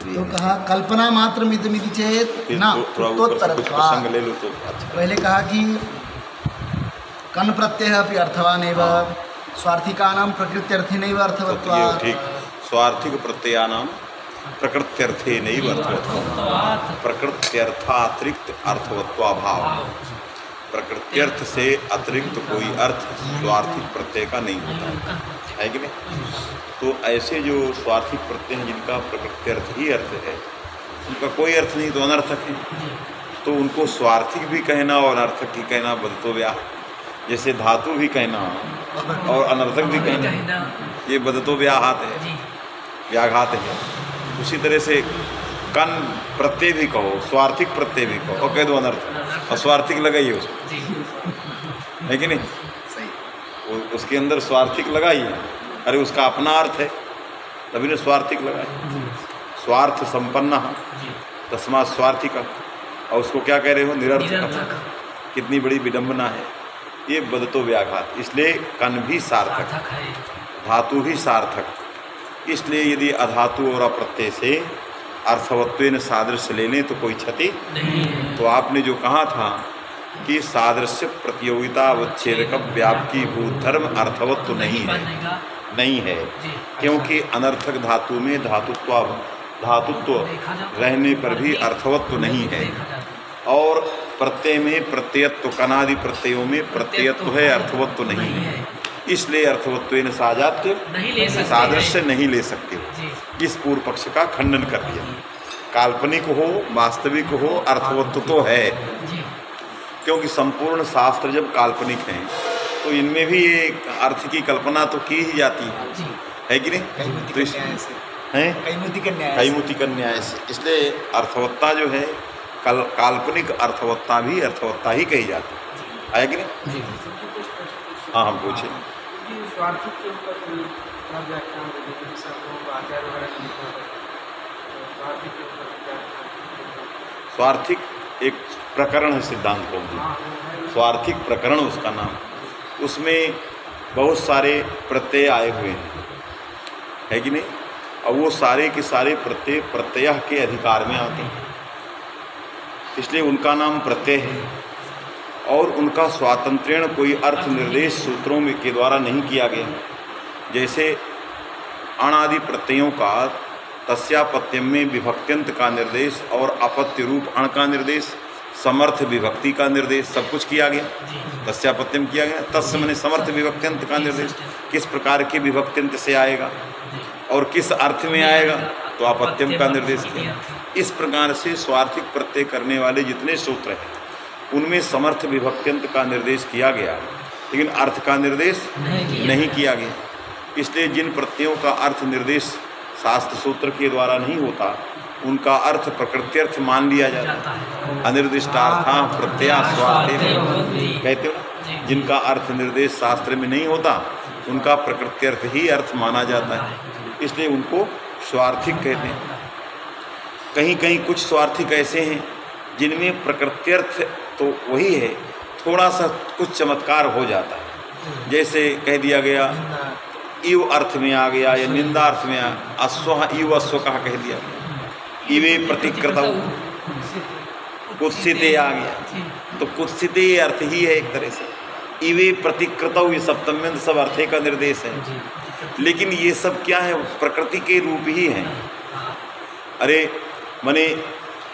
तो कहा कल्पना मात्र मिदमिति चेत ना प्रसंग ले लो तो अच्छा। पहले कहा कि कन प्रत्यय अपि अर्थवान एवं स्वार्थिकानां प्रकृत्यर्थेनैव अर्थवत्वात्। ठीक, स्वार्थिक प्रत्ययानाम प्रकृत्यर्थेनैव अर्थवत्वात्। प्रकृत्यर्थातिरिक्त अर्थवत्वाभाव, प्रकृत्यर्थ से अतिरिक्त कोई अर्थ स्वार्थिक प्रत्यय का नहीं होता है कि नहीं। तो ऐसे जो स्वार्थिक प्रत्यय हैं जिनका प्रकृत्यर्थ ही अर्थ है, उनका कोई अर्थ नहीं तो अनर्थक है, तो उनको स्वार्थिक भी कहना और अनर्थक भी कहना बदतो व्याह। जैसे धातु भी कहना और अनर्थक भी कहना, ये बदतो व्याघात है, व्याघात है। उसी तरह से कन प्रत्यय भी कहो, स्वार्थिक प्रत्यय भी कहो और कह दो अनर्थ, और स्वार्थिक लगाइए उसको, है कि नहीं। उसके अंदर स्वार्थिक लगाइए, अरे उसका अपना अर्थ है तभी ने स्वार्थिक लगाया। स्वार्थ संपन्न तस्मात् स्वार्थिक, और उसको क्या कह रहे हो, निरर्थक। कितनी बड़ी विडंबना है ये, बदतो व्याघात। इसलिए कन भी सार्थक, धातु भी सार्थक। इसलिए यदि अधातु और अप्रत्यय से अर्थवत्वेन सादृश्य ले लें तो कोई क्षति नहीं। तो आपने जो कहा था कि सादृश्य प्रतियोगिता अवच्छेदक व्यापकी भूत धर्म अर्थवत्व नहीं है, नहीं है, क्योंकि अनर्थक धातु में धातुत्व रहने पर भी अर्थवत्व नहीं है, और प्रत्यय में प्रत्ययत्व, कनादि प्रत्ययों में प्रत्ययत्व है, अर्थवत्व नहीं है। इसलिए अर्थवत्वेन साजात्य सादृश्य नहीं ले सकते। इस पूर्व पक्ष का खंडन कर दिया। काल्पनिक हो वास्तविक हो अर्थवत्व तो है, क्योंकि संपूर्ण शास्त्र जब काल्पनिक हैं तो इनमें भी एक अर्थ की कल्पना तो की ही जाती है कि नहीं। तो इस कैमुति का न्याय से, इसलिए अर्थवत्ता जो है काल्पनिक अर्थवत्ता भी अर्थवत्ता ही कही जाती है, आया कि नहीं। हाँ हम पूछे। स्वार्थिक एक प्रकरण है सिद्धांत कौमुदी, स्वार्थिक प्रकरण उसका नाम। उसमें बहुत सारे प्रत्यय आए हुए हैं, है कि नहीं। और वो सारे के सारे प्रत्यय प्रत्यय के अधिकार में आते हैं, इसलिए उनका नाम प्रत्यय है। और उनका स्वातंत्र्यण कोई अर्थ निर्देश सूत्रों में के द्वारा नहीं किया गया। जैसे अणादि प्रत्ययों का तस्यापत्यम में विभक्त्यंत का निर्देश और अपत्य रूप अण का निर्देश, समर्थ विभक्ति का निर्देश, सब कुछ किया गया। तस्यापत्यम किया गया, तस्य माने समर्थ विभक्त्यंत का निर्देश, किस प्रकार के विभक्त्यंत से आएगा और किस अर्थ में आएगा, तो अपत्यम का निर्देश किया। इस प्रकार से स्वार्थिक प्रत्यय करने वाले जितने सूत्र हैं उनमें समर्थ विभक्त्यंत का निर्देश किया गया, लेकिन अर्थ का निर्देश नहीं किया गया। इसलिए जिन प्रत्ययों का अर्थ निर्देश शास्त्र सूत्र के द्वारा नहीं होता उनका अर्थ प्रकृत्यर्थ मान लिया जाता है। अनिर्दिष्टार्था प्रत्यया स्वार्थे कहते हो, जिनका अर्थ निर्देश शास्त्र में नहीं होता उनका प्रकृत्यर्थ ही अर्थ माना जाता है, इसलिए उनको स्वार्थिक कहते हैं। कहीं कहीं कुछ स्वार्थिक ऐसे हैं जिनमें प्रकृत्यर्थ तो वही है, थोड़ा सा कुछ चमत्कार हो जाता है। जैसे कह दिया गया इव अर्थ में आ गया या निंदा अर्थ में अश्व, इव अश्व कहा कह दिया, इवे प्रतिकृत कुत्सिते आ गया, तो कुत्सिते अर्थ ही है एक तरह से। इवे प्रतिकृत ये सप्तम्यंत सब अर्थे का निर्देश है, लेकिन ये सब क्या है, प्रकृति के रूप ही हैं। अरे मने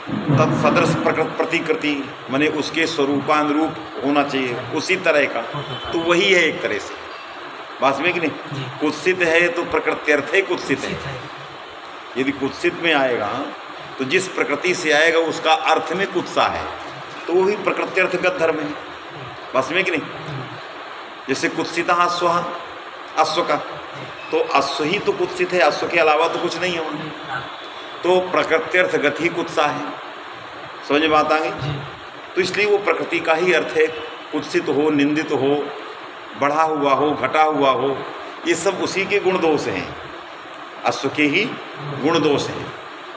तत्सदृश प्रतिकृति मने उसके स्वरूपानुरूप होना चाहिए, उसी तरह का, तो वही है एक तरह से। बात में कि नहीं, कुत्सित है तो प्रकृत्यर्थ है कुत्सित है। यदि कुत्सित में आएगा तो जिस प्रकृति से आएगा उसका अर्थ में कुत्सा है, तो वो भी प्रकृत्यर्थगत धर्म है। बस में कि नहीं। जैसे कुत्सिता अश्व, अश्व का तो अश्व ही तो कुत्सित है, अश्व के अलावा तो कुछ नहीं है उनमें, तो प्रकृत्यर्थगत ही कुत्सा है। समझ में बात आ गई। तो इसलिए वो प्रकृति का ही अर्थ है, कुत्सित हो, निंदित हो, बढ़ा हुआ हो, घटा हुआ हो, ये सब उसी के गुण दोष हैं, अश्व के ही गुण दोष हैं।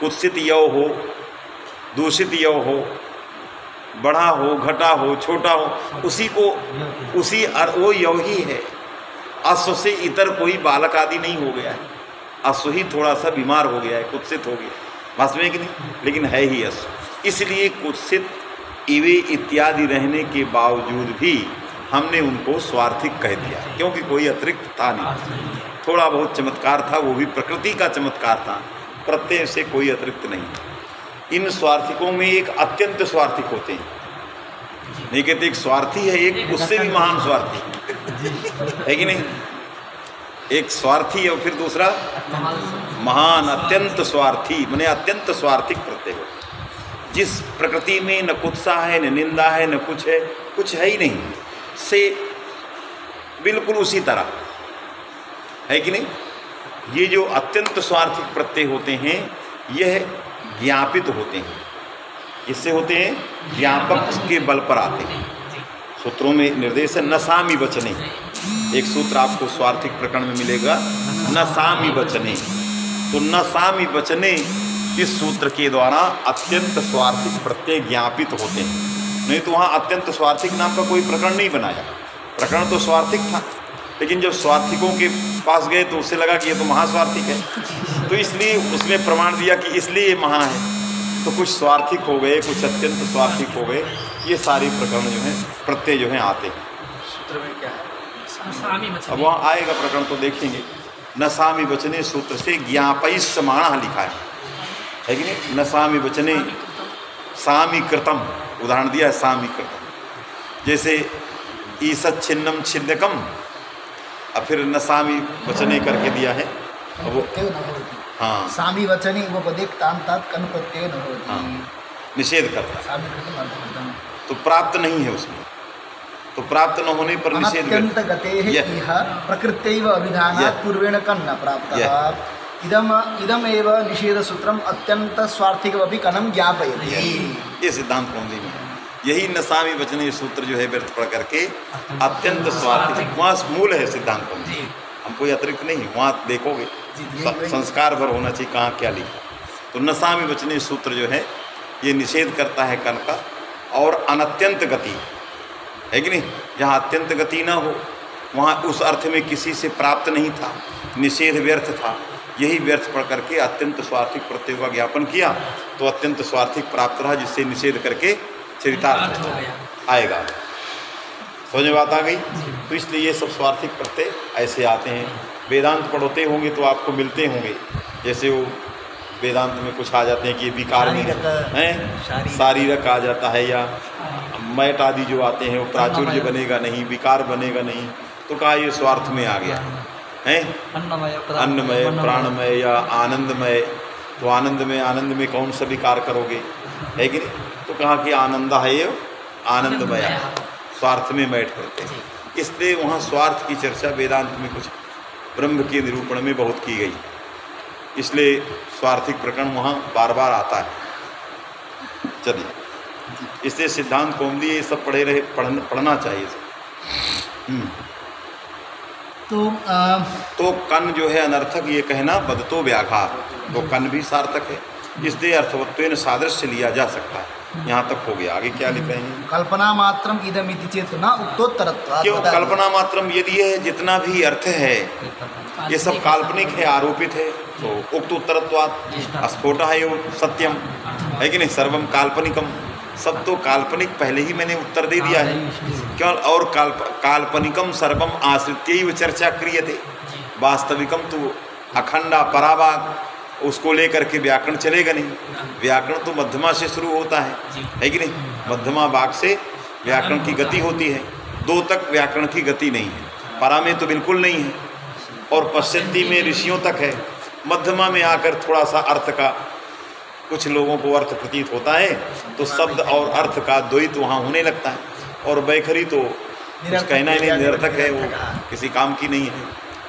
कुत्सित यव हो, दूषित यव हो, बढ़ा हो, घटा हो, छोटा हो, उसी को उसी वो यव ही है। अश्व से इतर कोई बालक आदि नहीं हो गया है, अश्व ही थोड़ा सा बीमार हो गया है, कुत्सित हो गया, वास्तव में कि नहीं, लेकिन है ही अस। इसलिए कुत्सित इवे इत्यादि रहने के बावजूद भी हमने उनको स्वार्थिक कह दिया, क्योंकि कोई अतिरिक्त था नहीं। थोड़ा बहुत चमत्कार था, वो भी प्रकृति का चमत्कार था, प्रत्यय से कोई अतिरिक्त नहीं। इन स्वार्थिकों में एक अत्यंत स्वार्थिक होते हैं, नहीं कहते एक स्वार्थी है, एक उससे भी महान स्वार्थी है कि नहीं। एक स्वार्थी है और फिर दूसरा महान, अत्यंत स्वार्थी, माने अत्यंत स्वार्थिक प्रत्यय हो। जिस प्रकृति में न कुत्सा है, न निंदा है, न कुछ है ही नहीं, से बिल्कुल उसी तरह है कि नहीं। ये जो अत्यंत स्वार्थिक प्रत्यय होते हैं यह ज्ञापित होते हैं। इससे होते हैं ज्ञापक के बल पर आते हैं। सूत्रों में निर्देश है न सामी वचने। एक सूत्र आपको स्वार्थिक प्रकरण में मिलेगा, न सामी वचने। तो न सामी वचने इस सूत्र के द्वारा अत्यंत स्वार्थिक प्रत्यय ज्ञापित होते हैं। नहीं तो वहाँ अत्यंत स्वार्थिक नाम का कोई प्रकरण नहीं बनाया। प्रकरण तो स्वार्थिक था, लेकिन जब स्वार्थिकों के पास गए तो उससे लगा कि ये तो महास्वार्थिक है, तो इसलिए उसमें प्रमाण दिया कि इसलिए ये महा है। तो कुछ स्वार्थिक हो गए, कुछ अत्यंत स्वार्थिक हो गए, ये सारे प्रकरण जो हैं प्रत्यय जो हैं आते हैं। सूत्र में क्या है? अब वहाँ आएगा प्रकरण तो देखेंगे। न सामी वचने सूत्र से ज्ञापयि समाण लिखा है कि नहीं। न सामी वचने सामीकृतम, उदाहरण दिया है सामीकृतम। जैसे ईसत् छिन्नम छिन्नकम, अब फिर न सामी वचने करके दिया है। अब वो हाँ सामी वचने उपपदिक तांतात कन प्रत्यय न होती। हाँ, निषेध करता है, सामीकृतम अर्थकृतम। तो प्राप्त नहीं है उसमें, तो प्राप्त न होने पर निषेध अत्यंत गतेः इह प्रकृत्यैव अभिधानात् पूर्वेण कन्न प्राप्तः इदम एव निषेध सूत्रम अत्यंत स्वार्थिकमपि कनं ज्ञापयति। ये सिद्धांत कौंदी में यही न सामी वचने सूत्र जो है व्यर्थ पढ़ करके अत्यंत स्वार्थिक, वहाँ मूल है सिद्धांत कौंदी, हम कोई अतिरिक्त नहीं। वहाँ देखोगे संस्कार भर होना चाहिए कहाँ क्या लिखा। तो न सामी वचने सूत्र जो है ये निषेध करता है कन का, और अनत्यंत गति है कि नहीं। जहाँ अत्यंत गति ना हो वहाँ उस अर्थ में किसी से प्राप्त नहीं था, निषेध व्यर्थ था। यही व्यर्थ पढ़ करके अत्यंत स्वार्थिक प्रत्यय का ज्ञापन किया, तो अत्यंत स्वार्थिक प्राप्त रहा, जिससे निषेध करके चरितार्थ आएगा। समझ में बात आ गई। तो इसलिए ये सब स्वार्थिक प्रत्यय ऐसे आते हैं। वेदांत पढ़ोते होंगे तो आपको मिलते होंगे, जैसे वो वेदांत में कुछ आ जाते हैं कि विकार में हैं, शारीरक आ जाता है, या मैट आदि जो आते हैं वो प्राचुर्य बनेगा नहीं, विकार बनेगा नहीं, तो कहा ये स्वार्थ में आ गया है। अन्नमय, प्राणमय या आनंदमय, तो आनंद में कौन सा विकार करोगे, है कि नहीं। तो कहा कि आनंद है ये आनंदमय, स्वार्थ में बैठ करते हैं। इसलिए वहाँ स्वार्थ की चर्चा वेदांत में कुछ ब्रह्म के निरूपण में बहुत की गई, इसलिए स्वार्थिक प्रकरण वहाँ बार बार आता है। चलिए, इसलिए सिद्धांत कौमुदी ये सब पढ़ना चाहिए। तो कन जो है अनर्थक ये कहना बदतो व्याघात, तो कन भी सार्थक है, इसलिए अर्थवत्वेन सादृश्य लिया जा सकता है। यहाँ तक हो गया। आगे क्या लिख रहे हैं? कल्पना मात्रम इदमिति चेत न उक्तोत्तरत्वात्। क्यों कल्पना मात्रम? यदि ये जितना भी अर्थ है ये सब काल्पनिक है, आरोपित है, तो उक्तोत्तरत्वात् स्फोट है वो सत्यम, है कि नहीं। सर्वम काल्पनिकम, सब तो काल्पनिक पहले ही मैंने उत्तर दे दिया है। क्यों? और काल्पनिकम सर्वम आश्रित्य चर्चा क्रियते, वास्तविकम तो अखंडा पराभाग, उसको लेकर के व्याकरण चलेगा नहीं। व्याकरण तो मध्यमा से शुरू होता है कि नहीं। मध्यमा भाग से व्याकरण की गति होती है, दो तक व्याकरण की गति नहीं है। परा में तो बिल्कुल नहीं है, और पश्चिमी में ऋषियों तक है। मध्यमा में आकर थोड़ा सा अर्थ का कुछ लोगों को अर्थ प्रतीत होता है, तो शब्द और अर्थ का द्वैत वहाँ होने लगता है। और बैखरी तो कुछ कहना ही नहीं, निरर्थक है, वो किसी काम की नहीं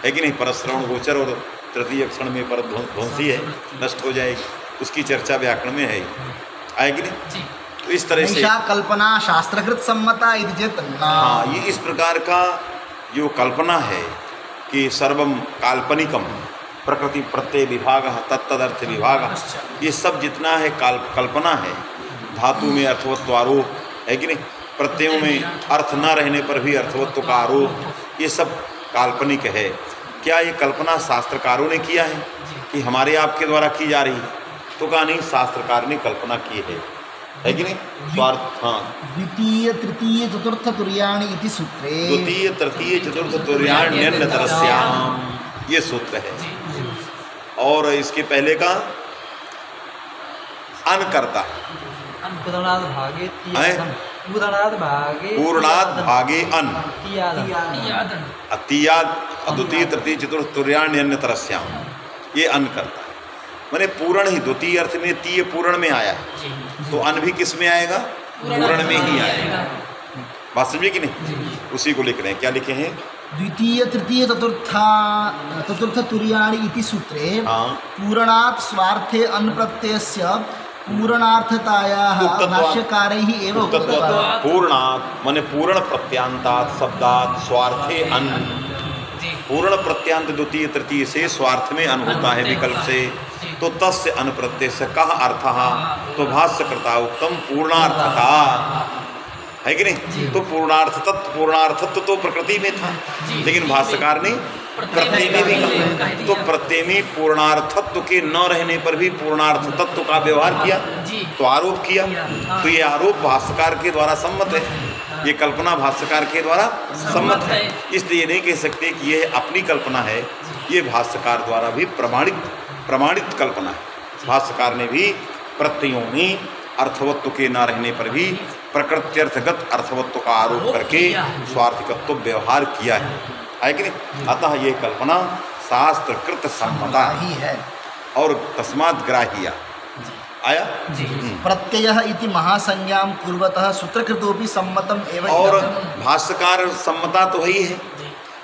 है कि नहीं। परश्रवण गोचर और तृतीय क्षण में पर ध्वंसी है, नष्ट हो जाएगी, उसकी चर्चा व्याकरण में है, आएगी नहीं। तो इस तरह से कल्पना शास्त्रकृत सम्मता। हाँ, ये इस प्रकार का जो कल्पना है कि सर्वम काल्पनिकम, प्रकृति प्रत्यय विभाग तत्तदर्थ विभाग, ये सब जितना है कल्पना है। धातु में अर्थवत्व आरोप है कि नहीं, प्रत्ययों में अर्थ न रहने पर भी अर्थवत्व का आरोप, ये सब काल्पनिक है। क्या ये कल्पना शास्त्रकारों ने किया है कि हमारे आपके द्वारा की जा रही है? तो कहा नहीं, शास्त्रकार ने कल्पना की है कि नहीं? स्वार्थ, हाँ। द्वितीय तृतीय चतुर्थ तुर्याणि इति सूत्रे, द्वितीय तृतीय चतुर्थ तुर्याण्यन्यतरस्याम, ये सूत्र है। और इसके पहले का अन करता पूर्णाद भागे पूर्णाद भागे अन अतियाद, द्वितीय तृतीय चतुर्थ तुर्याण्यन्यतरस्याम, ये अन करता है। मैंने पूर्ण ही, द्वितीय अर्थ में तीय पूर्ण में आया है, तो अन भी किस में आएगा? पूर्ण में ही आएगा। बात समझे कि नहीं? उसी को लिख रहे हैं। क्या लिखे हैं? द्वितीय तृतीय चतुर्थ तुर्याणि इति सूत्रे, हाँ। पूर्णात् स्वार्थे अन् प्रत्ययस्य पूर्णार्थतायाः भाष्यकारैः एव उक्तवान्। पूर्णात् माने पूर्ण प्रत्यांतात् शब्दात् स्वार्थे अन, पूर्ण प्रत्यांत द्वितीय तृतीय से स्वार्थ में अन होता है विकल्प से, तो तस्य अन प्रत्यय से कह अर्थः, तो भाष्यकृता उत्तम पूर्णार्थता है कि नहीं? तो पूर्णार्थत्व तो प्रकृति में था, लेकिन भाष्यकार ने प्रत्यय में भी कहा, तो प्रत्यय में पूर्णार्थत्व के न रहने पर भी पूर्णार्थ तत्व का व्यवहार किया, तो आरोप किया। तो ये आरोप भाष्यकार के द्वारा सम्मत है, ये कल्पना भाष्यकार के द्वारा सम्मत है। इसलिए नहीं कह सकते कि ये अपनी कल्पना है, ये भाष्यकार द्वारा भी प्रमाणित कल्पना है। भाष्यकार ने भी प्रत्ययों में अर्थवत्व के न रहने पर भी प्रकृत्यर्थगत अर्थवत्व का आरोप करके स्वार्थिकत्व व्यवहार किया है कि नहीं? अतः ये कल्पना शास्त्रकृत सम्मता ही है और तस्मात् ग्राह्या। आया? प्रत्ययः इति महासंज्ञां पूर्वतः सूत्रकृतोपि सम्मतम एवं। और भाष्यकार सम्मता तो ही है,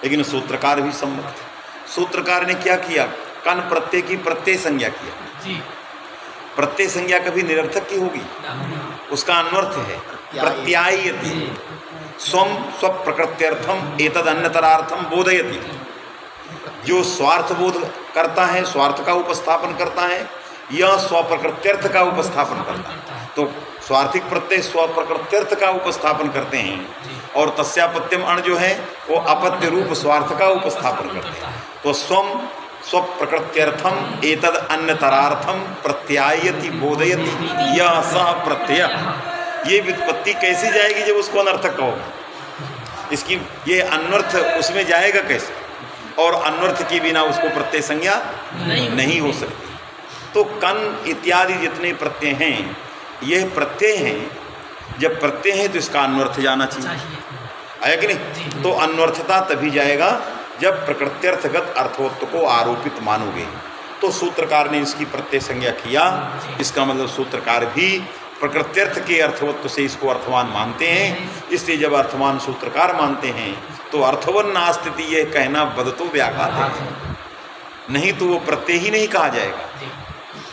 लेकिन सूत्रकार भी सम्मत है। सूत्रकार ने क्या किया? कन प्रत्यय की प्रत्यय संज्ञा किया। प्रत्यय संज्ञा कभी निरर्थक की होगी? उसका अन्वर्थ है प्रत्यायति, स्वम स्वप्रकृत्यर्थम एतद अन्यतरार्थम बोधयति। जो स्वार्थ बोध करता है, स्वार्थ का उपस्थापन करता है, यह स्वप्रकृत्यर्थ का उपस्थापन करता है। तो स्वार्थिक प्रत्यय स्वप्रकृत्यर्थ का उपस्थापन करते हैं, और तस्यापत्यम अण जो है वो अपत्य रूप स्वार्थ का उपस्थापन करते हैं। तो स्वम स्वप्रकृत्यर्थम एतद अन्यतरार्थम प्रत्यायति बोधयति, यह सह प्रत्यय। ये व्युत्पत्ति कैसे जाएगी जब उसको अनर्थक कहोगे? इसकी ये अन्वर्थ उसमें जाएगा कैसे? और अन्वर्थ के बिना उसको प्रत्यय संज्ञा नहीं हो सकती। तो कन इत्यादि जितने प्रत्यय हैं, यह प्रत्यय हैं। जब प्रत्यय है तो इसका अन्वर्थ जाना चाहिए, आया कि नहीं? तो अन्वर्थता तभी जाएगा जब प्रकृत्यर्थगत अर्थवत्व को आरोपित मानोगे। तो सूत्रकार ने इसकी प्रत्यय संज्ञा किया, इसका मतलब सूत्रकार भी प्रकृत्यर्थ के अर्थवत्व से इसको अर्थवान मानते हैं। इसलिए जब अर्थवान सूत्रकार मानते हैं तो अर्थवन नास्ति यह कहना बदतो व्याघात है, नहीं तो वो प्रत्यय ही नहीं कहा जाएगा।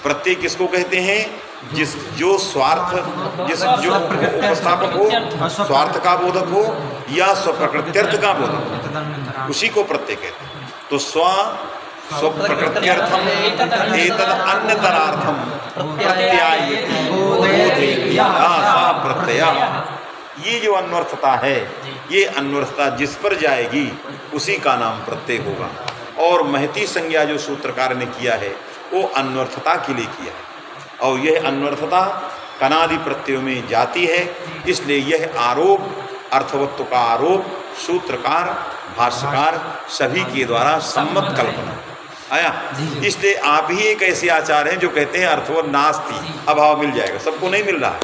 प्रत्यय किसको कहते हैं? जो स्वार्थ, जो उपस्थापक हो, स्वार्थ का बोधक हो या स्वप्रकृत्यर्थ का बोधक हो, उसी को प्रत्यय कहते हैं। तो स्वप्रकृत्यर्थम एतद अन्यतरार्थम प्रत्यायति बोधयति सा प्रत्यय। ये जो अन्वर्थता है, ये अन्वर्थता जिस पर जाएगी उसी का नाम प्रत्यय होगा। और महती संज्ञा जो सूत्रकार ने किया है वो अन्वर्थता के लिए किया है, और यह अन्वर्थता कनादि प्रत्ययों में जाती है। इसलिए यह आरोप, अर्थवत्व का आरोप, सूत्रकार भाष्यकार सभी के द्वारा सम्मत कल्पना आया। इसलिए आप ही एक ऐसे आचार्य हैं जो कहते हैं अर्थवत नास्ति, अभाव मिल जाएगा। सबको नहीं मिल रहा है,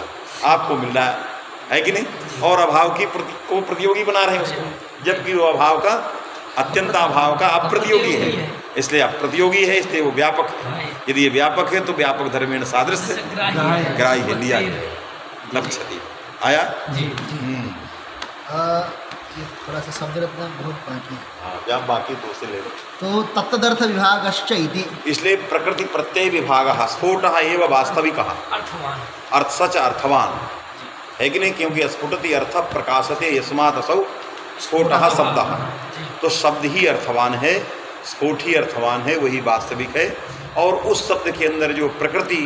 आपको मिल रहा है कि नहीं? और अभाव की को प्रतियोगी बना रहे हैं उसको, जबकि वो अभाव का अत्यंत अभाव का अप्रतियोगी है। इसलिए अप्रतियोगी है, इसलिए वो व्यापक है। यदि ये व्यापक है तो व्यापक धर्मेण सादृश्य ग्राह्य लिया लक्ष्यति। आया? ये थोड़ा सा शब्द रत्न बहुत बाकी है। हाँ, बाकी दो से ले लो। तो तत्तदर्थ विभागश्च इति, इसलिए प्रकृति प्रत्यय विभाग स्फोटः एव वास्तविकः अर्थ सच अर्थवान है कि नहीं? क्योंकि स्फुटति अर्थ प्रकाशते यस्मात् असौ स्फोटः शब्दः। तो शब्द ही अर्थवान है, स्फोट ही अर्थवान है, वही वास्तविक है। और उस शब्द के अंदर जो प्रकृति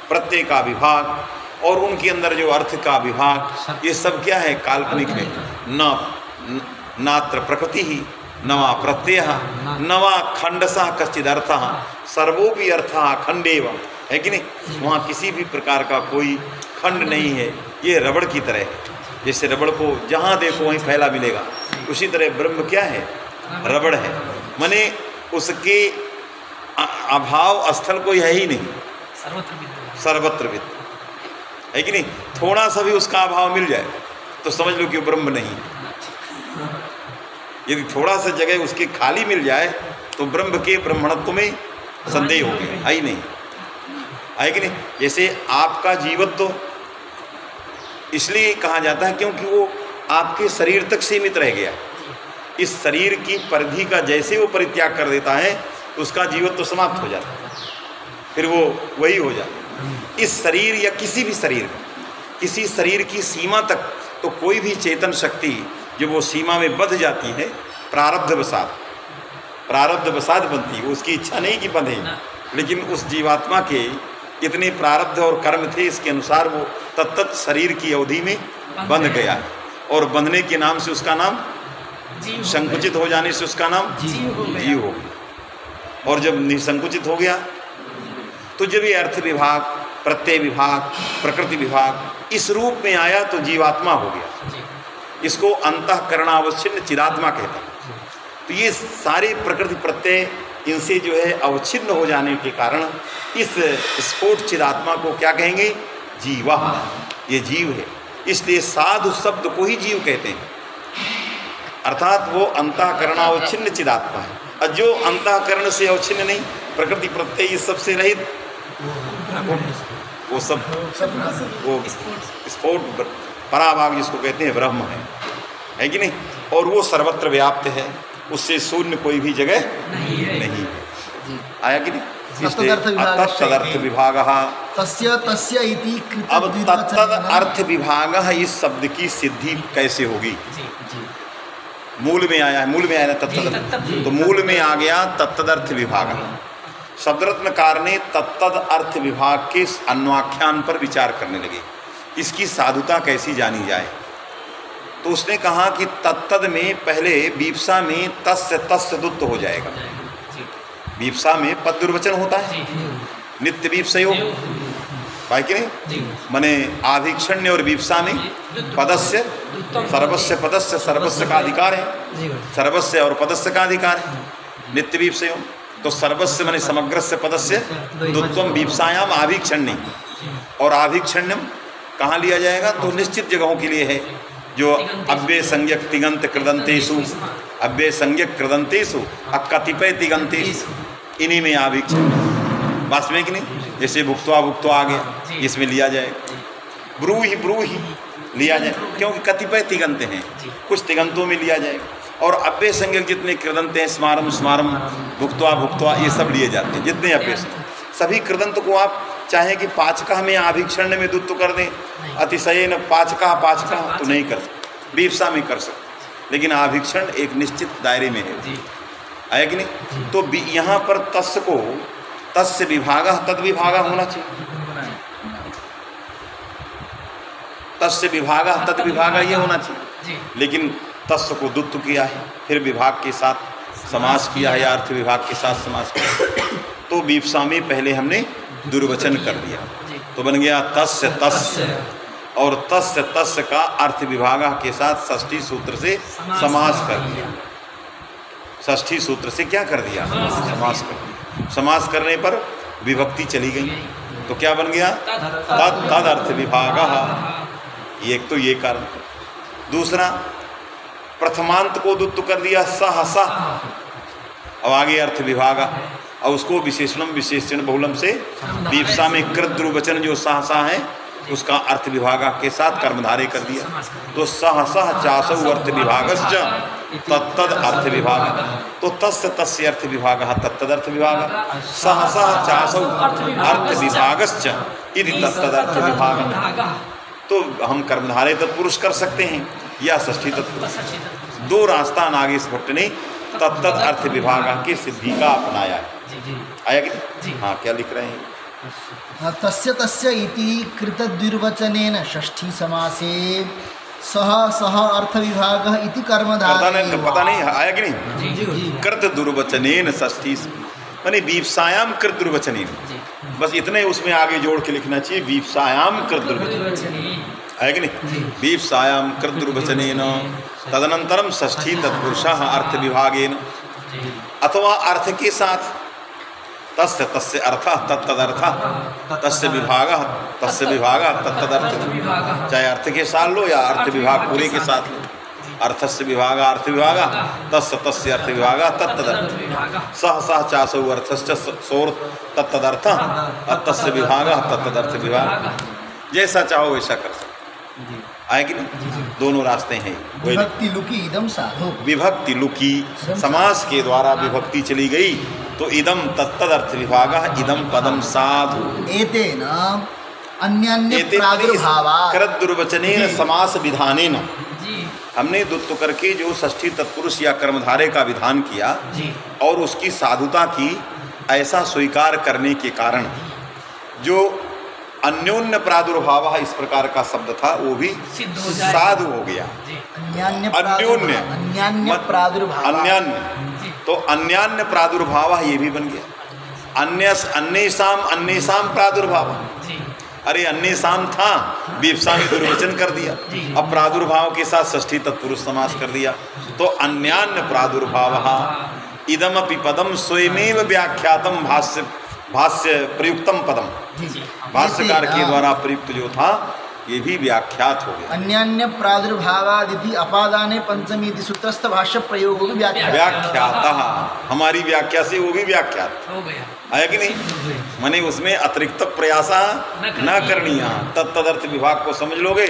प्रत्यय का विभाग और उनके अंदर जो अर्थ का विभाग, ये सब क्या है? काल्पनिक है। नात्र प्रकृति ही नवा प्रत्यय नवा खंडसा कश्चिदर्थ सर्वोपि अर्थ खंडेव है कि नहीं। वहाँ किसी भी प्रकार का कोई खंड नहीं है, ये रबड़ की तरह है। जैसे रबड़ को जहाँ देखो वहीं फैला मिलेगा, उसी तरह ब्रह्म क्या है, रबड़ है। माने उसके अभाव स्थल कोई है ही नहीं, सर्वत्र विद्यमान है कि नहीं। थोड़ा सा भी उसका अभाव मिल जाए तो समझ लो कि वो ब्रह्म नहीं है। यदि थोड़ा सा जगह उसकी खाली मिल जाए तो ब्रह्म के ब्रह्मणत्व में संदेह हो गया, है ही नहीं, है कि नहीं। जैसे आपका जीवत्व इसलिए कहा जाता है क्योंकि वो आपके शरीर तक सीमित रह गया। इस शरीर की परिधि का जैसे वो परित्याग कर देता है तो उसका जीवत्व समाप्त हो जाता है, फिर वो वही हो जाता है। इस शरीर या किसी भी शरीर, किसी शरीर की सीमा तक तो कोई भी चेतन शक्ति जब वो सीमा में बंध जाती है, प्रारब्ध वसात बनती है। उसकी इच्छा नहीं कि बंधे, लेकिन उस जीवात्मा के इतने प्रारब्ध और कर्म थे, इसके अनुसार वो तत्त शरीर की अवधि में बंध गया, और बंधने के नाम से उसका नाम, संकुचित हो जाने से उसका नाम जीव हो गया। और जब निसंकुचित हो गया तो जब ये अर्थ विभाग, प्रत्यय विभाग, प्रकृति विभाग इस रूप में आया तो जीवात्मा हो गया। इसको अंतःकरणावच्छिन्न चिदात्मा कहते हैं। तो ये सारे प्रकृति प्रत्यय इनसे जो है अवच्छिन्न हो जाने के कारण इस स्फोट चिदात्मा को क्या कहेंगे, जीवा, ये जीव है। इसलिए साधु शब्द को ही जीव कहते हैं, अर्थात वो अंतःकरणावच्छिन्न चिदात्मा है। और जो अंतःकरण से अवच्छिन्न नहीं, प्रकृति प्रत्यय इस सबसे रहित, वो सब वो स्फोट पराभाग जिसको कहते हैं ब्रह्म है कि नहीं। और वो सर्वत्र व्याप्त है, उससे शून्य कोई भी जगह नहीं है। आया कि नहीं। तदर्थ विभाग, अब तत्तद अर्थ विभाग, इस शब्द की सिद्धि कैसे होगी। मूल में आया है, मूल में आया ना तत्तद, तो मूल में आ गया तत्तदर्थ विभाग। शब्दरत्नकार ने तत्तद अर्थ विभाग के अन्वाख्यान पर विचार करने लगे, इसकी साधुता कैसी जानी जाए। तो उसने कहा कि तत्तद में पहले बीप्सा में तस्य तस्य दुत्त हो जाएगा। बीप्सा में पद दुर्वचन होता है, नित्य बीप्सयो, है कि नहीं। माने आभिक्षण्य और बीप्सा में पदस्य, सर्वस्य पदस्य, सर्वस्य का अधिकार है, सर्वस्य और पदस्य का अधिकार है, नित्य बीप्सयो। तो सर्वस्य माने समग्रस्य पदस्य दुत्वम बीप्सायाम आभिक्षण्य, और आभिक्षण्यम कहाँ लिया जाएगा, तो निश्चित जगहों के लिए है, जो अव्यय संज्ञक तिगंत कृदंतेषु, अव्यय संज्ञक कृदंतेषु अकतिपय तिगंतेषु, इन्हीं में आभिक्षण्य वास्तव में कि नहीं। जैसे भुक्त्वा भुक्त्वा आ गया, इसमें लिया जाएगा। ब्रूहि लिया जाए, क्योंकि कतिपय तिगंत हैं, कुछ तिगंतों में लिया जाएगा। और अव्यय संज्ञक जितने कृदंत हैं, स्मारम स्मारम, भुक्त्वा भुक्त्वा, ये सब लिए जाते हैं जितने अव्यय सभी कृदंत को आप चाहे कि पाचका में आभिक्षण्य में दुत्व कर दें, अतिशयन पाचका तो नहीं कर सकते, बीप्सा में कर सकते, लेकिन आभिक्षण एक निश्चित दायरे में है, आया कि नहीं। तो यहाँ पर तस्य को तस्य विभाग तद विभाग होना चाहिए, तस्य विभाग तद विभाग ये होना चाहिए, लेकिन तस्य को दुत्व किया है, फिर विभाग के साथ समास किया है, या अर्थ विभाग के साथ समास किया। तो बीप्सा में पहले हमने दुर्वचन कर दिया, तो बन गया तस्य तस्य, और तस्य तस्य का अर्थ विभाग के साथ षष्ठी सूत्र से समास कर दिया। षष्ठी सूत्र से क्या कर दिया, समास कर दिया। समास करने पर विभक्ति चली गई, तो क्या बन गया, तद अर्थ विभाग। एक तो ये कारण। दूसरा, प्रथमांत को दुत्व कर दिया, सह सह, अब आगे अर्थ विभाग, और उसको विशेषणम विशेषण बहुलम से दीप्सा में कृत द्रुवचन जो सहसा है उसका अर्थ विभाग के साथ कर्मधारे कर दिया। तो सहसह चासौ अर्थ विभागश्च तत्तद अर्थ विभाग, तो तस्य तस्य अर्थ विभाग तत्तद अर्थ विभाग, सहसह चासौ अर्थ विभागश्च इति तत्तद अर्थ विभाग। तो हम कर्मधारे तत्पुरुष कर सकते हैं या षष्ठी तत्पुरुष, दो रास्ता नागेश भट्ट ने तत्तद अर्थ विभाग की सिद्धि का अपनाया है। आया कि हाँ, क्या लिख रहे हैं, तस्य तस्य इति कृत द्विर्वचनेन षष्ठी समासे सह सह अर्थ विभाग इति कर्मधारे। पता नहीं आया कि नहीं, कृत दुर्वचनेन षष्ठी, माने बीप्सायाम कृत दुर्वचनेन, बस इतने उसमें आगे जोड़ के लिखना चाहिए वीप्सायाम कृत दुर्वचने, है कि नहीं? वीप्सायाम कृत दुर्वचनेन तदनंतरम षष्ठी तत्पुरुषः अर्थ विभागेन, अथवा अर्थ के साथ तस्य तस्य अर्थः तत्तदर्थः तस्य विभागः तस्य विभागः तत्तदर्थः, चाहे अर्थ के साथ लो या अर्थ विभाग पूरे के साथ लो। अर्थस्य विभागः अर्थ विभागः तस्य तस्य अर्थ विभागः तत्तदर्थः, सह सह चासौ अर्थश्च सोर तत्तदर्थः तस्य विभागः तत्तदर्थ विभागः, जैसा चाहो वैसा कर सकते, आए कि नहीं? दोनों रास्ते हैं। विभक्ति लुकी इदम साधु, विभक्ति लुकी समास के द्वारा विभक्ति चली गई तो इदम तत्तदर्थ विभागः इदम पदम साधु। एतेन अन्यान्य प्रादुर्भावात् कृत दुर्वचनेन समास विधानेन, हमने दुत्व करके जो षष्ठी तत्पुरुष या कर्मधारय का विधान किया और उसकी साधुता की ऐसा स्वीकार करने के कारण जो अन्योन्य प्रादुर्भाव इस प्रकार का शब्द था वो भी साधु हो गया। अन्योन्य अन्यान्य प्रादुर्भाव, अन्यान्य तो अन्यान्य प्रादुर्भाव ये भी बन गया। अन्येषाम प्रादुर्भाव, अरे अन्येषाम था विप्सा में दुर्वचन कर दिया, अब प्रादुर्भाव के साथ षष्ठी तत्पुरुष समास कर दिया, तो अन्यान्य प्रादुर्भाव इदमपि पदम स्वयमेव व्याख्यातम भाष्य प्रयुक्तम पदम, भाष्यकार के द्वारा प्रयुक्त जो था ये भी व्याख्यात हो गया। अन्यान्य प्रादुर्भावादिति अपादाने पंचमी इति सूत्रस्थ भाष्य प्रयोग व्याख्याता, हमारी व्याख्या से वो भी व्याख्यात हो गया, है कि नहीं? माने उसमें अतिरिक्त प्रयासा न करनिया, तत्तदर्थ विभाग को समझ लोगे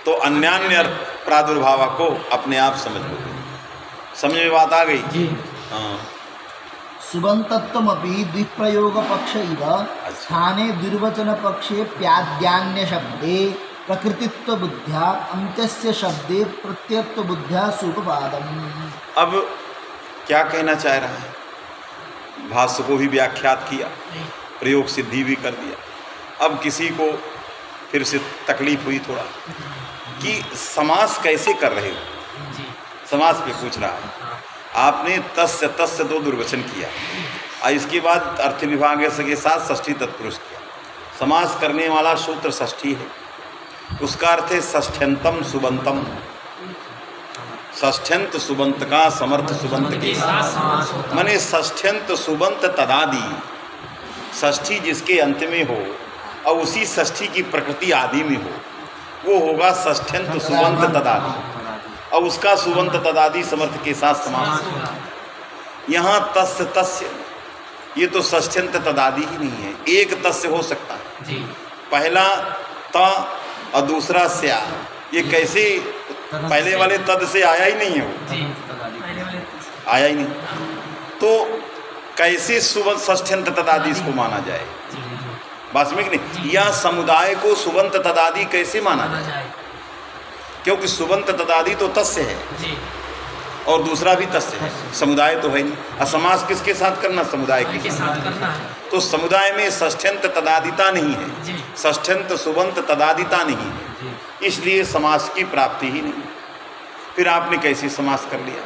तो अन्यान्य प्रादुर्भाव को अपने आप समझ लोगे। समझ में बात आ गई? हाँ। सुबंतत्वमपि द्विप्रयोग पक्ष इव स्थाने दुर्वचन पक्षे प्याद्यान्य शब्दे प्रकृतित्व बुद्ध्या अंत्यस्य शब्दे प्रत्ययत्व बुद्ध्या सुपपादम। अब क्या कहना चाह रहा है? भाष्य को भी व्याख्यात किया, प्रयोग सिद्धि भी कर दिया। अब किसी को फिर से तकलीफ हुई थोड़ा कि समास कैसे कर रहे हो, समास पे पूछ रहा है। आपने तस्य तस्य दो दुर्वचन किया और इसके बाद अर्थ विभाग के साथ षष्ठी तत्पुरुष किया। समास करने वाला सूत्र षष्ठी है, उसका अर्थ है षष्ठ्यंतम सुबंतम, षष्ठ्यंत सुबंत का समर्थ सुबंत के साथ, माने षष्ठ्यंत सुबंत तदादि, षष्ठी जिसके अंत में हो और उसी षष्ठी की प्रकृति आदि में हो वो होगा षष्ठ्यंत सुबंत तदादि, और उसका सुबंत तदादि समर्थ के साथ समास। यहाँ तस्य तस्य ये तो षष्ठ्यंत तदादि ही नहीं है, एक तस्य हो सकता है, पहला त और दूसरा स्या, ये कैसे पहले वाले तद से आया ही नहीं है, वो आया ही नहीं, तो कैसे सुबंत षष्ठ्यंत तदादि इसको माना जाए? वास्तविक नहीं, या समुदाय को सुबंत तदादि कैसे माना जाए? क्योंकि सुबंत तदादि तो तस्य है और दूसरा भी तस्य है, समुदाय तो है नहीं। असमास किसके साथ करना? समुदाय के साथ करना है। तो समुदाय में षष्ठ्यंत तदादिता नहीं है, षष्ठ्यंत सुबंत तदादिता नहीं है, इसलिए समास की प्राप्ति ही नहीं। फिर आपने कैसे समास कर लिया?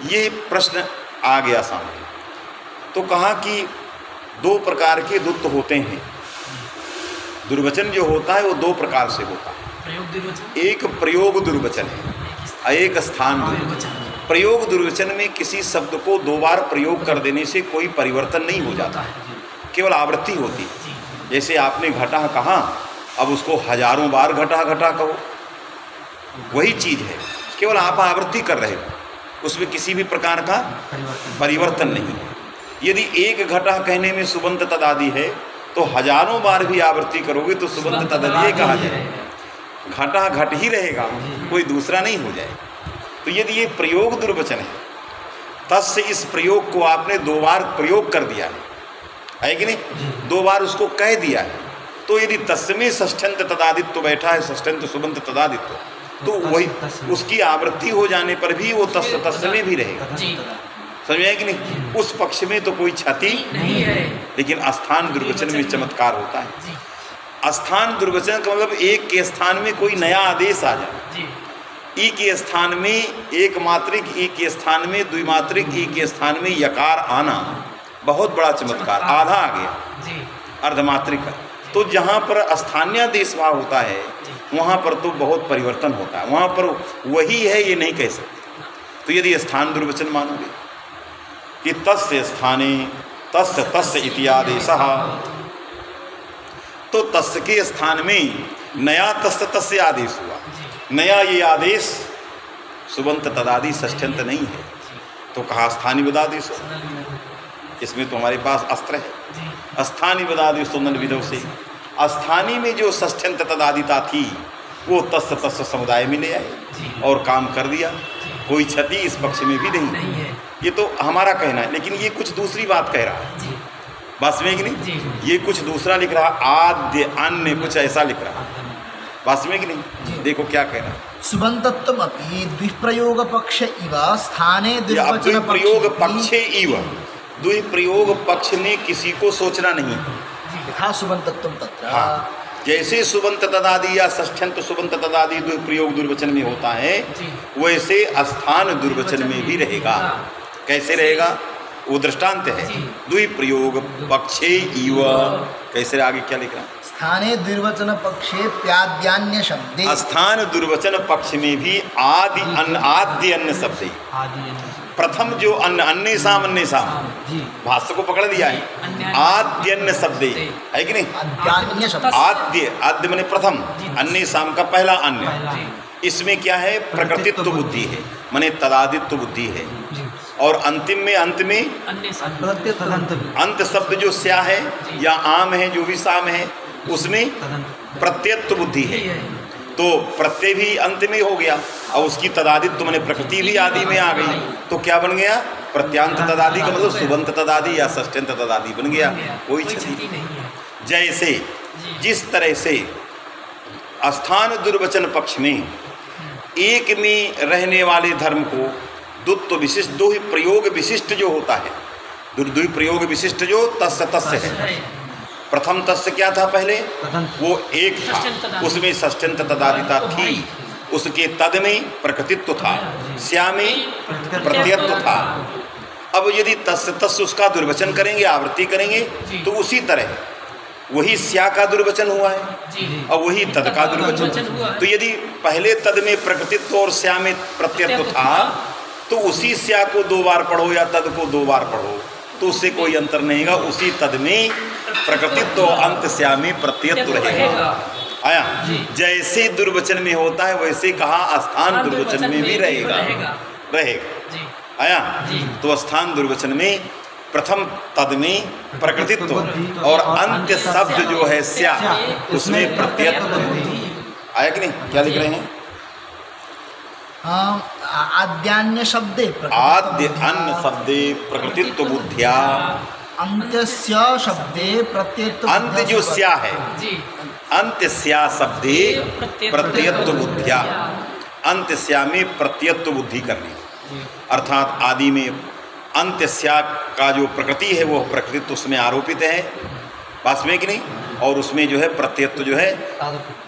ये प्रश्न आ गया सामने। तो कहा कि दो प्रकार के दुत्व होते हैं, दुर्वचन जो होता है वो दो प्रकार से होता है, एक प्रयोग दुर्वचन है और एक स्थान दुर्वचन। प्रयोग दुर्वचन में किसी शब्द को दो बार प्रयोग कर देने से कोई परिवर्तन नहीं हो जाता है, केवल आवृत्ति होती है। जैसे आपने घटा कहा, अब उसको हजारों बार घटा घटा कहो, वही चीज़ है, केवल आप आवृत्ति कर रहे हो, उसमें किसी भी प्रकार का परिवर्तन नहीं है। यदि एक घटा कहने में सुबंत तदादि है तो हजारों बार भी आवृत्ति करोगे तो सुबंत तदादि कहा जाएगा, घटा घट ही रहेगा, कोई दूसरा नहीं हो जाए। तो यदि ये प्रयोग दुर्वचन है, तस्य इस प्रयोग को आपने दो बार प्रयोग कर दिया है कि नहीं, दो बार उसको कह दिया है, तो यदि तस्य में षष्ठ्यंत तदादित्व बैठा है, षष्ठ्यंत सुबंत तदादित्व, तो वही उसकी आवृत्ति हो जाने पर भी वो तस्य में भी रहेगा। समझ आए कि नहीं? उस पक्ष में तो कोई क्षति नहीं है, लेकिन स्थान दुर्वचन में चमत्कार होता है। स्थान दुर्वचन का मतलब एक के स्थान में कोई नया आदेश आ जाए, ई के स्थान में एक मात्रिक, ई के स्थान में द्विमात्रिक, ई के स्थान में यकार आना, बहुत बड़ा चमत्कार, आधा आ गया। अर्धमात्रिक है। तो जहाँ पर स्थानीय देश भाव होता है वहाँ पर तो बहुत परिवर्तन होता है, वहाँ पर वही है ये नहीं कह सकते। तो यदि स्थान दुर्वचन मानोगे कि तस्य स्थाने तस्य तस्य इत्यादेशः, तो तस्य के स्थान में नया तस्य तस्य आदेश हुआ। नया ये आदेश सुबंत तदादि षष्ठ्यंत नहीं है, तो कहाँ स्थानीय पदादेश हो? इसमें तो हमारे पास अस्त्र है। स्थानीय पदादेश तो नल विधव से स्थानीय में जो षष्ठ्यंत तदादिता थी वो तस्य तस्य समुदाय में ले आए और काम कर दिया। कोई क्षति इस पक्ष में भी नहीं है। ये तो हमारा कहना है, लेकिन ये कुछ दूसरी बात कह रहा है। बात में कि नहीं, ये कुछ दूसरा लिख रहा, आद्य अन्य कुछ ऐसा लिख रहा। बात में कि नहीं, देखो क्या कह रहा है। सुबंतत्वम अपि द्विप्रयोग पक्ष इव स्थाने द्विवचन प्रयोग पक्षे इव, द्विप्रयोग पक्ष में किसी को सोचना नहीं। यथा सुबंतत्वम तत्र, हाँ, जैसे सुबंत तदादि या षष्ठ्यंत सुबंत तदादि द्विप्रयोग दुर्वचन में होता है वैसे स्थान दुर्वचन में भी रहेगा। कैसे रहेगा? वो दृष्टांत है, द्विप्रयोग पक्षे इव। कैसे आगे क्या लिख रहा है? स्थाने द्विवचन पक्षे प्याद्यान्य शब्दे, स्थान दुर्वचन पक्ष में भी आद्य अन्य शब्द, प्रथम जो अन्य साम भाष्य को पकड़ दिया है। आद्यन्य शब्द है कि नहीं? आद्यान्य शब्द, आद्य माने प्रथम, अन्य साम का पहला अन्य। इसमें क्या है? प्रकृतित्व बुद्धि है, माने तदादित्व बुद्धि है। और अंतिम में अंत में अंत शब्द जो स्या है या आम है, जो भी साम है, उसमें प्रत्यत्व बुद्धि है। तो प्रत्यय भी अंत में हो गया और उसकी तदादित्व माने प्रकृति भी आदि में आ गई। तो क्या बन गया? प्रत्यांत तदादि का मतलब सुबंत तदादि या षष्ठ्यंत तदादि बन गया। कोई क्षति नहीं है। जैसे जिस तरह से स्थान दुर्वचन पक्ष में एक में रहने वाले धर्म को द्वित्व विशिष्ट, दो ही प्रयोग विशिष्ट जो होता है, द्वि प्रयोग विशिष्ट जो तस्य तस्य है। प्रथम तस्य क्या था? पहले वो एक था, उसमें षष्ठ्यंत तदादिता थी, उसके तद में प्रकृतित्व था, स्या में प्रत्यत्व था। अब यदि तस्य तस्य उसका दुर्वचन करेंगे, आवृत्ति करेंगे, तो उसी तरह वही स्या का दुर्वचन हुआ है और वही तद का दुर्वचन। तो यदि पहले तद में प्रकृतित्व और स्या में प्रत्यत्व था तो उसी स्या को दो बार पढ़ो या तद को दो बार पढ़ो तो उससे कोई अंतर नहीं होगा। उसी तद में प्रकृतित्व अंत स्या में प्रत्यत्व रहेगा। आया? जैसे दुर्वचन में होता है वैसे कहा स्थान दुर्वचन में भी रहेगा। आया? तो स्थान दुर्वचन में प्रथम तद में प्रकृतित्व और अंत्य शब्द जो है स्या उसमें प्रत्यत्व। आया कि नहीं? क्या लिख रहे हैं? आद्यान्य शब्दे, आद्य अन्य शब्दे प्रकृतित्व बुद्धिया, अंत्यस्य शब्दे प्रत्यत्व, अंत जो स्या है, अंत्य स्या शब्दे प्रत्यत्व बुद्धिया, अंत्य स्या में प्रत्यत्व बुद्धि करनी। अर्थात आदि में अंत्य स्या का जो प्रकृति है वो प्रकृतित्व उसमें आरोपित है, वास्तव में कि नहीं, और उसमें जो है प्रत्यत्व जो है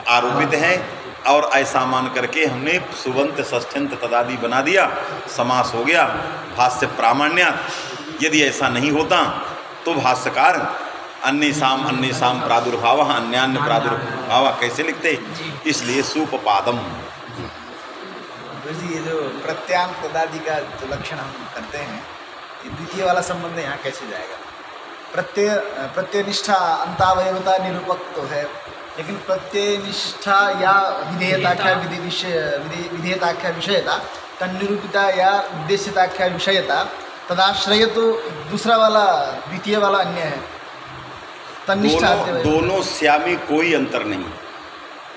आरोपित है। और ऐसा मान करके हमने सुबंत षष्ठ्यंत तदादि बना दिया, समास हो गया, भाष्य प्रामाण्य। यदि ऐसा नहीं होता तो भाष्यकार अन्य साम प्रादुर्भाव अन्यान्य प्रादुर्भाव कैसे लिखते? इसलिए सुपपादम। ये जो प्रत्यांत तदादि का जो लक्षण हम करते हैं, द्वितीय वाला संबंध यहाँ कैसे जाएगा? प्रत्ययनिष्ठा अंतावयवता निरूपक तो है, लेकिन प्रत्ययनिष्ठा या विधेयताख्या विधेयताख्या विषयता, तन्निरूपिता या उद्देश्यताख्या विषयता, तदाश्रय तो दूसरा वाला द्वितीय वाला अन्य है। तन्निष्ठा दोनों स्या में कोई अंतर नहीं,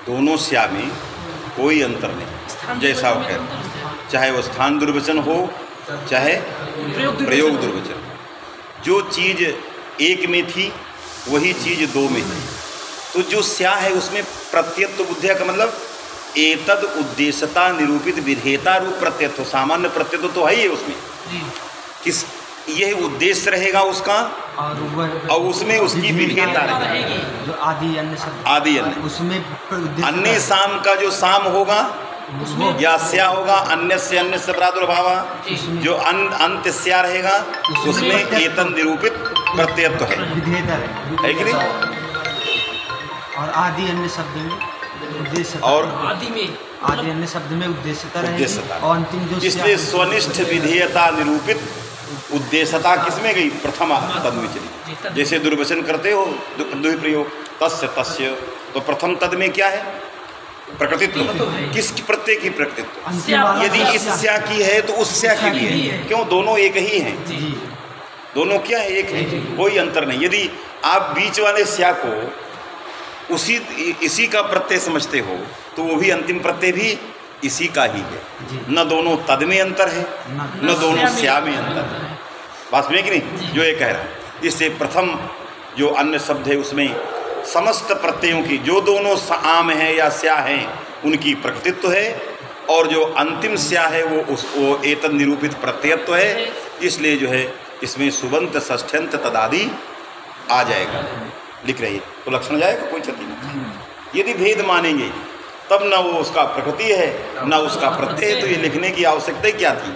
दोनों स्या में कोई अंतर नहीं। जैसा वो कह, चाहे वो स्थान दुर्वचन हो चाहे प्रयोग दुर्वचन, जो चीज़ एक में थी वही चीज़ दो में है। तो जो स्या है उसमें प्रत्यत्व बुद्धिया का मतलब एतद उद्देश्यता निरूपित विधेयता रूप प्रत्यत्व, सामान्य प्रत्यत्व तो है ही उसमें, किस यह उद्देश्य रहेगा उसका और उसमें उसकी विधेयता रहेगी। जो आदि अन्य उसमें अन्य साम का जो साम होगा या स्या होगा, अन्य से प्रादुर्भाव, जो अंत स्या रहेगा उसमें एतद निरूपित प्रत्ययत्व है विधेयता है कि नहीं? और आदि अन्य शब्द में उद्देश्य और आदि अन्य शब्द में उद्देश्यता रहेगी उद्देश्यता। और अंतिम जो इसलिए स्वनिष्ठ विधेयता निरूपित उद्देश्यता किसमें गई? प्रथम तद में चली। जैसे दुर्वचन करते हो द्वि प्रयोग तस्य तस्य, तो प्रथम तद में क्या है? प्रकृतित्व। किसकी? प्रत्यय की प्रकृतित्व। अंतिम वाला यदि इस स्या की है तो उस स्या की भी है। क्यों? दोनों एक ही हैं। जी दोनों क्या है? एक है, कोई अंतर नहीं। यदि आप बीच वाले स्या को इसी का प्रत्यय समझते हो तो वो भी अंतिम प्रत्यय भी इसी का ही है। न दोनों तद में अंतर है न दोनों स्या में अंतर है। बात में कि नहीं? जो ये कह रहा है। इससे प्रथम जो अन्य शब्द है उसमें समस्त प्रत्ययों की, जो दोनों आम है या स्या हैं, उनकी प्रकृतित्व है, और जो अंतिम स्या है वो एतद निरूपित प्रत्ययत्व है। इसलिए जो है इसमें सुबंत षष्ठ्यंत तदादि आ जाएगा। लिख रही है तो लक्षण हो जाएगा, कोई क्षति नहीं। यदि भेद मानेंगे तब न वो उसका प्रकृति है न उसका प्रत्यय है, तो ये लिखने की आवश्यकता क्या थी?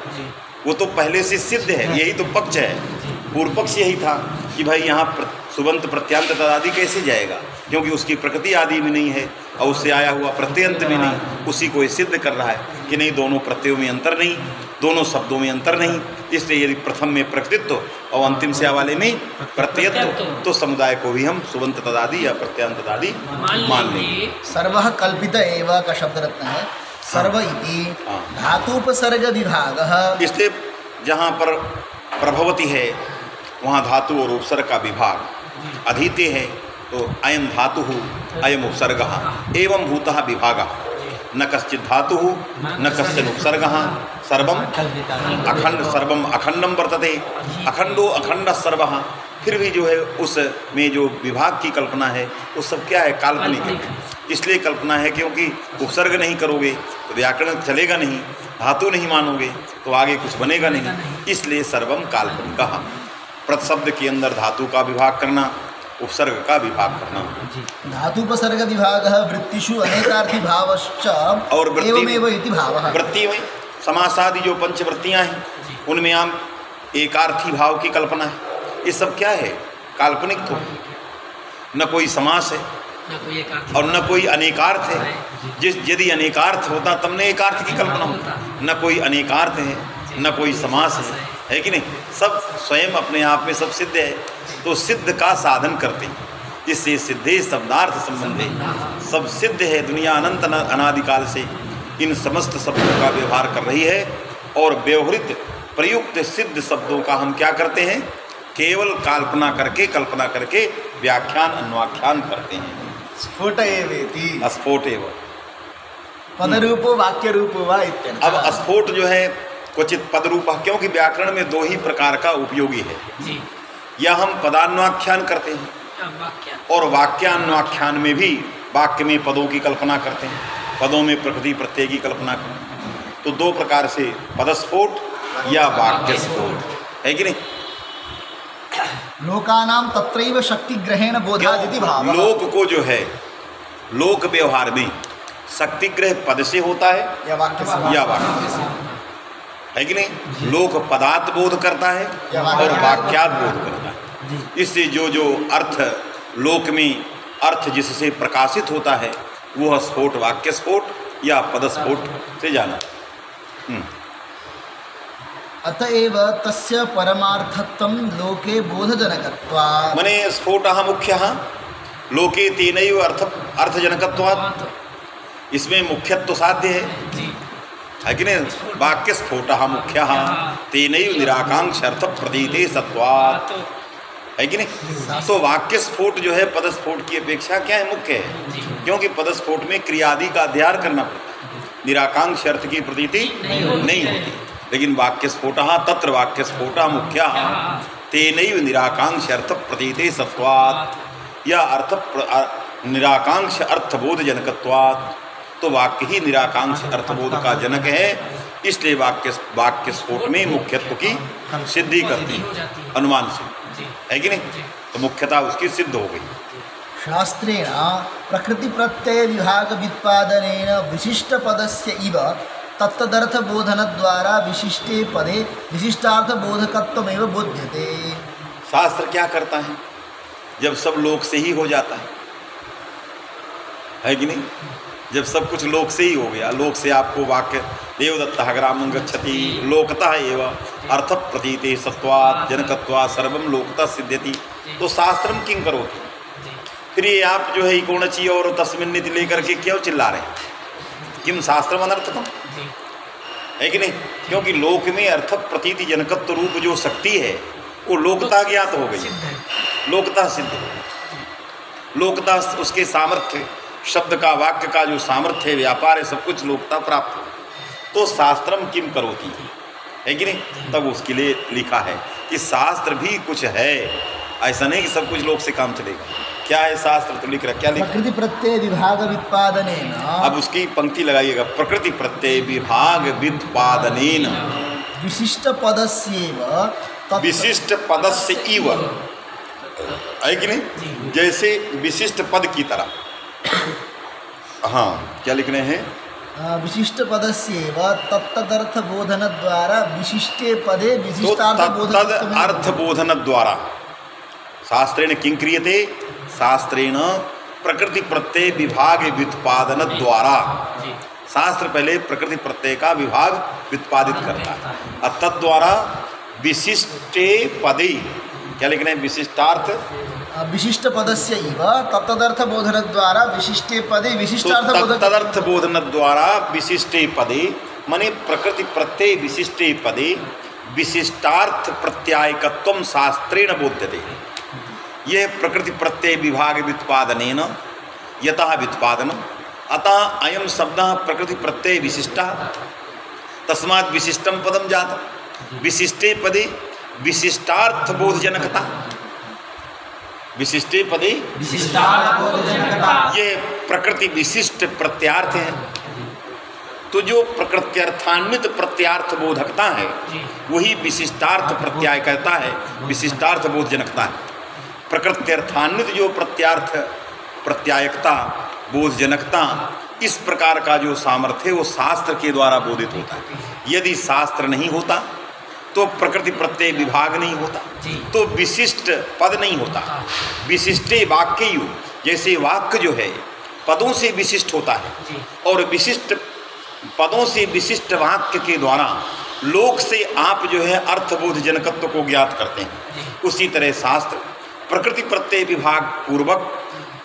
वो तो पहले से सिद्ध है। यही तो पक्ष है, पूर्व पक्ष यही था कि भाई यहाँ सुबंत प्रत्यांत तदादि कैसे जाएगा, क्योंकि उसकी प्रकृति आदि में नहीं है और उससे आया हुआ प्रत्यंत में नहीं। उसी को ये सिद्ध कर रहा है कि नहीं, दोनों प्रत्ययों में अंतर नहीं, दोनों शब्दों में अंतर नहीं। इसलिए यदि प्रथम में प्रकृतित्व और अंतिम स्या वाले में प्रत्ययत्व, तो समुदाय को भी हम सुबंत तदादि या प्रत्यांत तदादि मान लेंगे। सर्वः कल्पित एव का शब्द रत्न है। सर्व इति धातुपसर्ग विभागः। इसलिए जहाँ पर प्रभवती है वहाँ धातु और उपसर्ग का विभाग। अधीते है तो अयम धातु अयम उपसर्गः एवं भूतः विभागः। न कश्चित् धातु न कश्चन उपसर्गः सर्वम अखंड सर्वम अखंडम वर्तते अखंडो अखंड सर्वः। फिर भी जो है उसमें जो विभाग की कल्पना है वो सब क्या है? काल्पनिक है। इसलिए कल्पना है क्योंकि उपसर्ग नहीं करोगे तो व्याकरण चलेगा नहीं, धातु नहीं मानोगे तो आगे कुछ बनेगा नहीं। इसलिए सर्वम काल्पनिकः। प्रतिशब्द के अंदर धातु का विभाग करना, उपसर्ग का विभाग करना। धातुपसर्ग विभागः वृत्तिषु अनेकार्थी भावश्च और वृत्ति एवमेव इति भावः। वृत्ति में समासादि जो पंचवृत्तियाँ हैं उनमें आम एकार्थी भाव की कल्पना है। ये सब क्या है? काल्पनिक। तो न कोई समास है और न कोई अनेकार्थ है। यदि अनेकार्थ होता तब न एकार्थ की कल्पना होता। न कोई अनेकार्थ है न कोई समास है कि नहीं? सब स्वयं अपने आप में सब सिद्ध है, तो सिद्ध का साधन करते हैं। इससे सिद्धे शब्दार्थ संबंधे सब सिद्ध है। दुनिया अनंत अनादिकाल से इन समस्त शब्दों का व्यवहार कर रही है, और व्यवहृत प्रयुक्त सिद्ध शब्दों का हम क्या करते हैं? केवल कल्पना करके व्याख्यान अन्वाख्यान करते हैं। स्फोट एवेति। स्फोट एव पदरूपो वाक्य रूपो वा इत्यर्थः। अब स्फोट जो है क्वचित पदरूप, क्योंकि व्याकरण में दो ही प्रकार का उपयोगी है। या हम पदान्वाख्यान करते हैं और वाक्यान्वाख्यान में भी वाक्य में पदों की कल्पना करते हैं, पदों में प्रकृति प्रत्यय की कल्पना करते हैं। तो दो प्रकार से पदस्फोट या वाक्य स्फोट है कि नहीं? लोकानाम तत्रैव शक्ति ग्रहण बोधादिति भाव। लोक को जो है लोक व्यवहार में शक्ति ग्रह पद से होता है या वाक्य से है कि नहीं? लोक पदार्थ बोध करता है और वाक्यात बोध करता है। इससे जो अर्थ लोक में अर्थ जिससे प्रकाशित होता है वह स्फोट वाक्य स्फोट या पदस्फोट से जाना। अतएव तस्य परमार्थत्वं लोके बोधजनकत्वात्। मने स्फोटः मुख्यः लोके तेनैव अर्थजनकत्वात्। इसमें मुख्यत्व साध्य है कि नहीं? वाक्य स्फोटः मुख्यः तेनैव निराकांक्ष अर्थ प्रतीते सत्वात्, है कि नहीं? तो वाक्य स्फोट जो है पदस्फोट की अपेक्षा क्या है? मुख्य है, क्योंकि पदस्फोट में क्रियादि का अध्ययन करना पड़ता है, निराकांक्ष अर्थ की प्रतीति नहीं होती। लेकिन वाक्य स्फोटः तत्र वाक्य स्फोटः मुख्यः तेनैव निराकांक्ष अर्थ प्रतीते सत्वात् या निराकांक्ष अर्थबोध जनकत्वात्। तो वाक्य ही निराकांक्ष अर्थबोध का जनक है, इसलिए वाक्य स्फोट में मुख्यत्व की सिद्धि करती है अनुमान से, है कि नहीं? तो मुख्यता उसकी सिद्ध हो गई। शास्त्रेण प्रकृति प्रत्यय विभाग व्युत्पादनेन विशिष्ट पदस्य इव तत्तदर्थ बोधन द्वारा विशिष्टे पदे विशिष्टार्थ बोधकत्वमेव बोध्यते। शास्त्र क्या करता है जब सब लोक से ही हो जाता है कि नहीं? जब सब कुछ लोक से ही हो गया, लोक से आपको वाक्य देवदत्तः ग्रामं गच्छति लोकतः एव अर्थ प्रतीते सत्वात् जनकत्वात् सर्वं लोकतः सिद्ध्यति। तो शास्त्रम किं करोति? फिर ये आप जो है इकोणची और तस्मिन्निति लेकर के क्यों चिल्ला रहे हैं? किम शास्त्रम अनर्थकम है कि नहीं? क्योंकि लोक में अर्थ प्रतीति जनकत्व रूप जो शक्ति है वो लोकता ज्ञात हो गई, लोकता सिद्ध हो गई। लोकता उसके सामर्थ्य, शब्द का वाक्य का जो सामर्थ्य है, व्यापार है, सब कुछ लोकता प्राप्त हो। तो शास्त्रम किम करोति है कि नहीं? तब उसके लिए लिखा है कि शास्त्र भी कुछ है, ऐसा नहीं कि सब कुछ लोक से काम चलेगा। क्या है शास्त्र? तो लिख रहा, क्या लिखा? प्रकृति प्रत्यय विभाग व्युत्पादनेन। अब उसकी पंक्ति लगाइएगा, प्रकृति प्रत्यय विभाग व्युत्पादनेन विशिष्ट पदस्यैव विशिष्ट पदस्य इव, है कि नहीं? जैसे विशिष्ट पद की तरह। हाँ, क्या लिख रहे हैं? विशिष्ट पदस्यैव तत्तदर्थ बोधन द्वारा विशिष्टे पदे विशिष्टार्थ बोधन अर्थ बोधन द्वारा शास्त्रेण किं क्रियते? शास्त्रेण प्रकृति प्रत्यय विभाग व्युत्पादन द्वारा। शास्त्र पहले प्रकृति प्रत्यय का विभाग व्युत्पादित करता है और तद्वारा विशिष्टे पदे, क्या लिखना है? विशिष्टार्थ विशिष्ट पदस्य इव तत्तदर्थ बोधन द्वारा विशिष्टे पदे विशिष्टार्थ बोधन तदर्थ बोधन द्वारा विशिष्टे पदे, माने प्रकृति प्रत्यय विशिष्टे पदे विशिष्टार्थ प्रत्यायकत्वं शास्त्रेण बोध्यते। यह प्रकृति प्रत्यय विभाग व्युत्पादनेन यतः व्युत्पादनम् अतः अयं शब्दः प्रकृति प्रत्यय विशिष्टः तस्मात् विशिष्टं पदं जातं। विशिष्टे पदे विशिष्टार्थ बोधजनकता, विशिष्टे पदे विशिष्टार्थ बोधजनकता, ये प्रकृति विशिष्ट प्रत्यार्थ है। तो जो प्रकृत्यर्थान्वित प्रत्यार्थ बोधकता है वही विशिष्टार्थ प्रत्याय कहता है, विशिष्टार्थ बोधजनकता है। प्रकृत्यर्थान्वित जो प्रत्यार्थ प्रत्यायकता बोधजनकता, इस प्रकार का जो सामर्थ्य है वो शास्त्र के द्वारा बोधित होता है। यदि शास्त्र नहीं होता तो प्रकृति प्रत्यय विभाग नहीं होता, तो विशिष्ट पद नहीं होता। विशिष्टे वाक्ययु, जैसे वाक्य जो है पदों से विशिष्ट होता है और विशिष्ट पदों से विशिष्ट वाक्य के द्वारा लोक से आप जो है अर्थबोध जनकत्व को ज्ञात करते हैं। उसी तरह शास्त्र प्रकृति प्रत्यय विभाग पूर्वक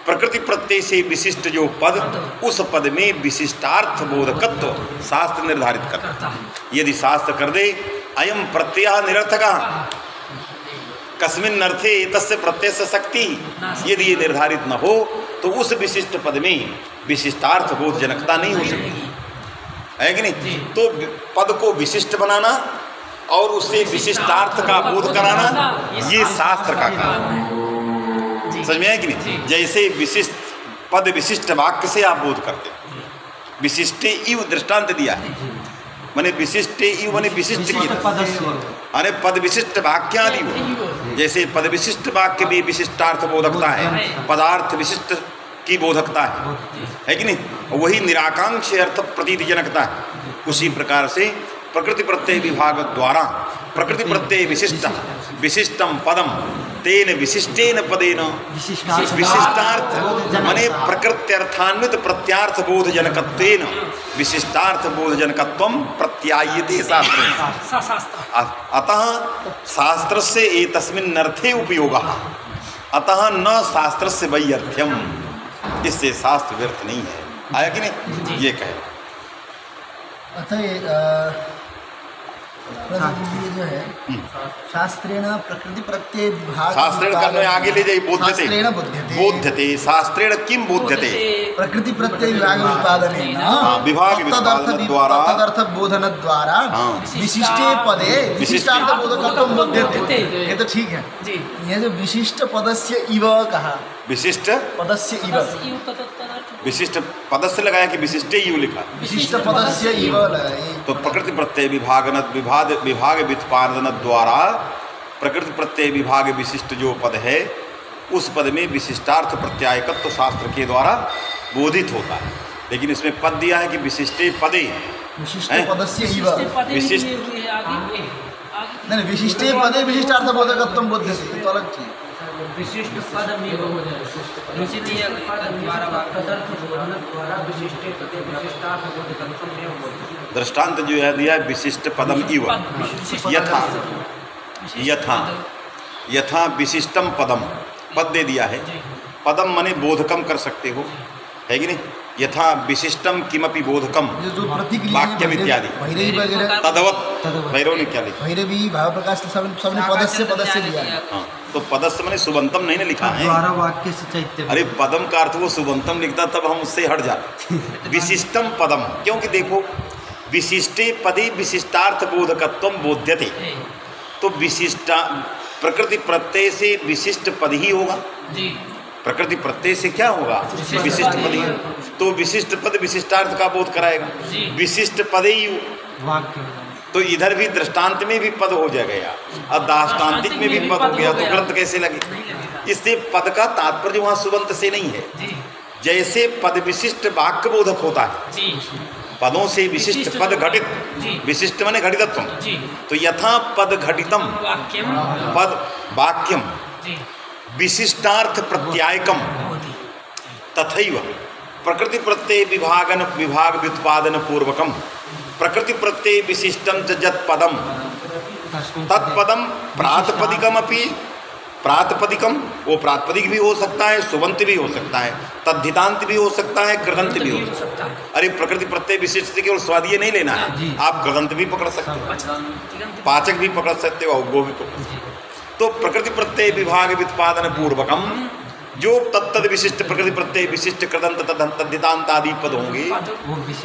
प्रकृति प्रत्यय से विशिष्ट जो पद, उस पद में विशिष्टार्थ बोधकत्व शास्त्र निर्धारित करता है। यदि शास्त्र कर दे अयम प्रत्यय निरर्थकः कस्मिन् अर्थे एतस्य प्रत्ययस्य शक्ति, यदि ये निर्धारित न हो तो उस विशिष्ट पद में विशिष्टार्थ बोध जनकता नहीं हो सकती, है कि नहीं? तो पद को विशिष्ट बनाना और उससे विशिष्टार्थ का बोध कराना, ये शास्त्र का काम है। समझ में है कि नहीं? जैसे विशिष्ट पद विशिष्ट वाक्य से आप बोध करते हैं। विशिष्टे इव दृष्टांत दिया है, माने विशिष्टे इव माने विशिष्ट की, अरे पद विशिष्ट वाक्यादि हो। जैसे पद विशिष्ट वाक्य भी विशिष्टार्थ बोधकता है, पदार्थ विशिष्ट की बोधकता है कि नहीं? वही निराकांक्ष अर्थ प्रतीति जनकता है। उसी प्रकार से प्रकृति प्रत्यय विभाग द्वारा प्रकृति प्रत्यय विशिष्ट विशिष्टम पदम तेन विशिष्टेन पदेन विशिष्टार्थ माने प्रकृत्यर्थान्वित प्रत्यार्थ बोध जनकत्वेन विशिष्टार्थ बोध जनकत्वं प्रत्यायते शास्त्रेण। अतः शास्त्रस्य एतस्मिन् अर्थे उपयोगः, अतः न शास्त्रस्य वैयर्थ्यम, इससे शास्त्र व्यर्थ नहीं है। आया कि नहीं? ये कहे अतः ये जो है शास्त्रेण प्रकृति प्रत्यय विभाग, शास्त्रेण करने आगे ले जाइए, बोध्यते बोध्यते शास्त्रेण किम बोध्यते? प्रकृति प्रत्यय विभाग उत्पादनेन विभाग उत्पादन द्वारा तदर्थ बोधन द्वारा विशिष्टे पदे विशिष्टार्थ बोधकत्वं बोध्यते। ये तो ठीक है। ये जो विशिष्ट पदस्य इव कहा, विशिष्ट पदस्य इव, विशिष्ट पदस्य लगाया कि विशिष्टे इव लिखा? विशिष्ट पदस्य इव लगाया। तो प्रकृति प्रत्यय विभाग व्युत्पादन द्वारा प्रकृति प्रत्यय विभाग विशिष्ट जो पद है उस पद में विशिष्टार्थ प्रत्यायकत्व तो शास्त्र के द्वारा बोधित होता है। लेकिन इसमें पद दिया है कि विशिष्टे पदे, विशिष्ट पदस्य इव, विशिष्ट नहीं विशिष्टे पदे विशिष्टार्थबोधकत्वं बोध्यते, तो अलग चीज। विशिष्ट पद में हो जाए, इसीलिए द्वारा तदर्थ बोधन द्वारा विशिष्टे पदे विशिष्टार्थबोधकत्वं में हो। दृष्टांत जो है दिया विशिष्ट पदम इव यथा यथा यथा विशिष्टम पदम, पद दे दिया है। पदम माने बोधकम कर सकते हो, है कि नहीं। यथा विशिष्टम किमपि बोधकम वाक्यम इत्यादि तदवत। भैरव ने क्या लिखा? भैरवी भाव प्रकाश सबने पदस्य लिया है। हाँ, तो पदस्य मैंने सुबंतम नहीं ना लिखा है। द्वारा वाक्य से चैत्य। अरे पदम का अर्थ वो सुबंतम लिखता, तब हम उससे हट जाते। विशिष्टम पदम, क्योंकि देखो विशिष्टे पदे विशिष्टार्थ बोधकत्वम बोध्यते, तो विशिष्टा प्रकृति प्रत्यय से विशिष्ट पद ही होगा। प्रकृति प्रत्यय से क्या होगा? विशिष्ट पद ही। तो विशिष्ट पद विशिष्टार्थ का बोध कराएगा। विशिष्ट पद ही वाक्य, तो इधर भी दृष्टांत में भी पद हो जाएगा और दाष्टान्तिक में भी पद हो गया, तो ग्रंथ कैसे लगे? इससे पद का तात्पर्य वहाँ सुबंत से नहीं है। जैसे पद विशिष्ट वाक्य बोधक होता है, पदों से विशिष्ट पद घटित, विशिष्ट माने घटितत्व, तो यथा पद घटितम पद वाक्यम विशिष्टार्थ प्रत्यायकम तथैव प्रकृति प्रत्यय विभाग व्युत्पादन पूर्वकम प्रकृति प्रत्यय विशिष्टम च जत पदम तत्पदम प्रातपदिकमपि, प्रातपदिकम वो प्रातपदिक भी हो सकता है, सुबंत भी हो सकता है, तद्धितांत भी हो सकता है, कृदंत भी हो सकता है। अरे प्रकृति प्रत्यय विशिष्ट से केवल स्वादीय नहीं लेना है, आप कृदंत भी पकड़ सकते हो, पाचक भी पकड़ सकते हो, वो भी पकड़ सकते हो। तो प्रकृति प्रत्यय विभाग व्युत्पादन पूर्वकम जो तत्तद विशिष्ट प्रकृति प्रत्यय विशिष्ट कृदंत तद्धितांत आदि पद होंगे,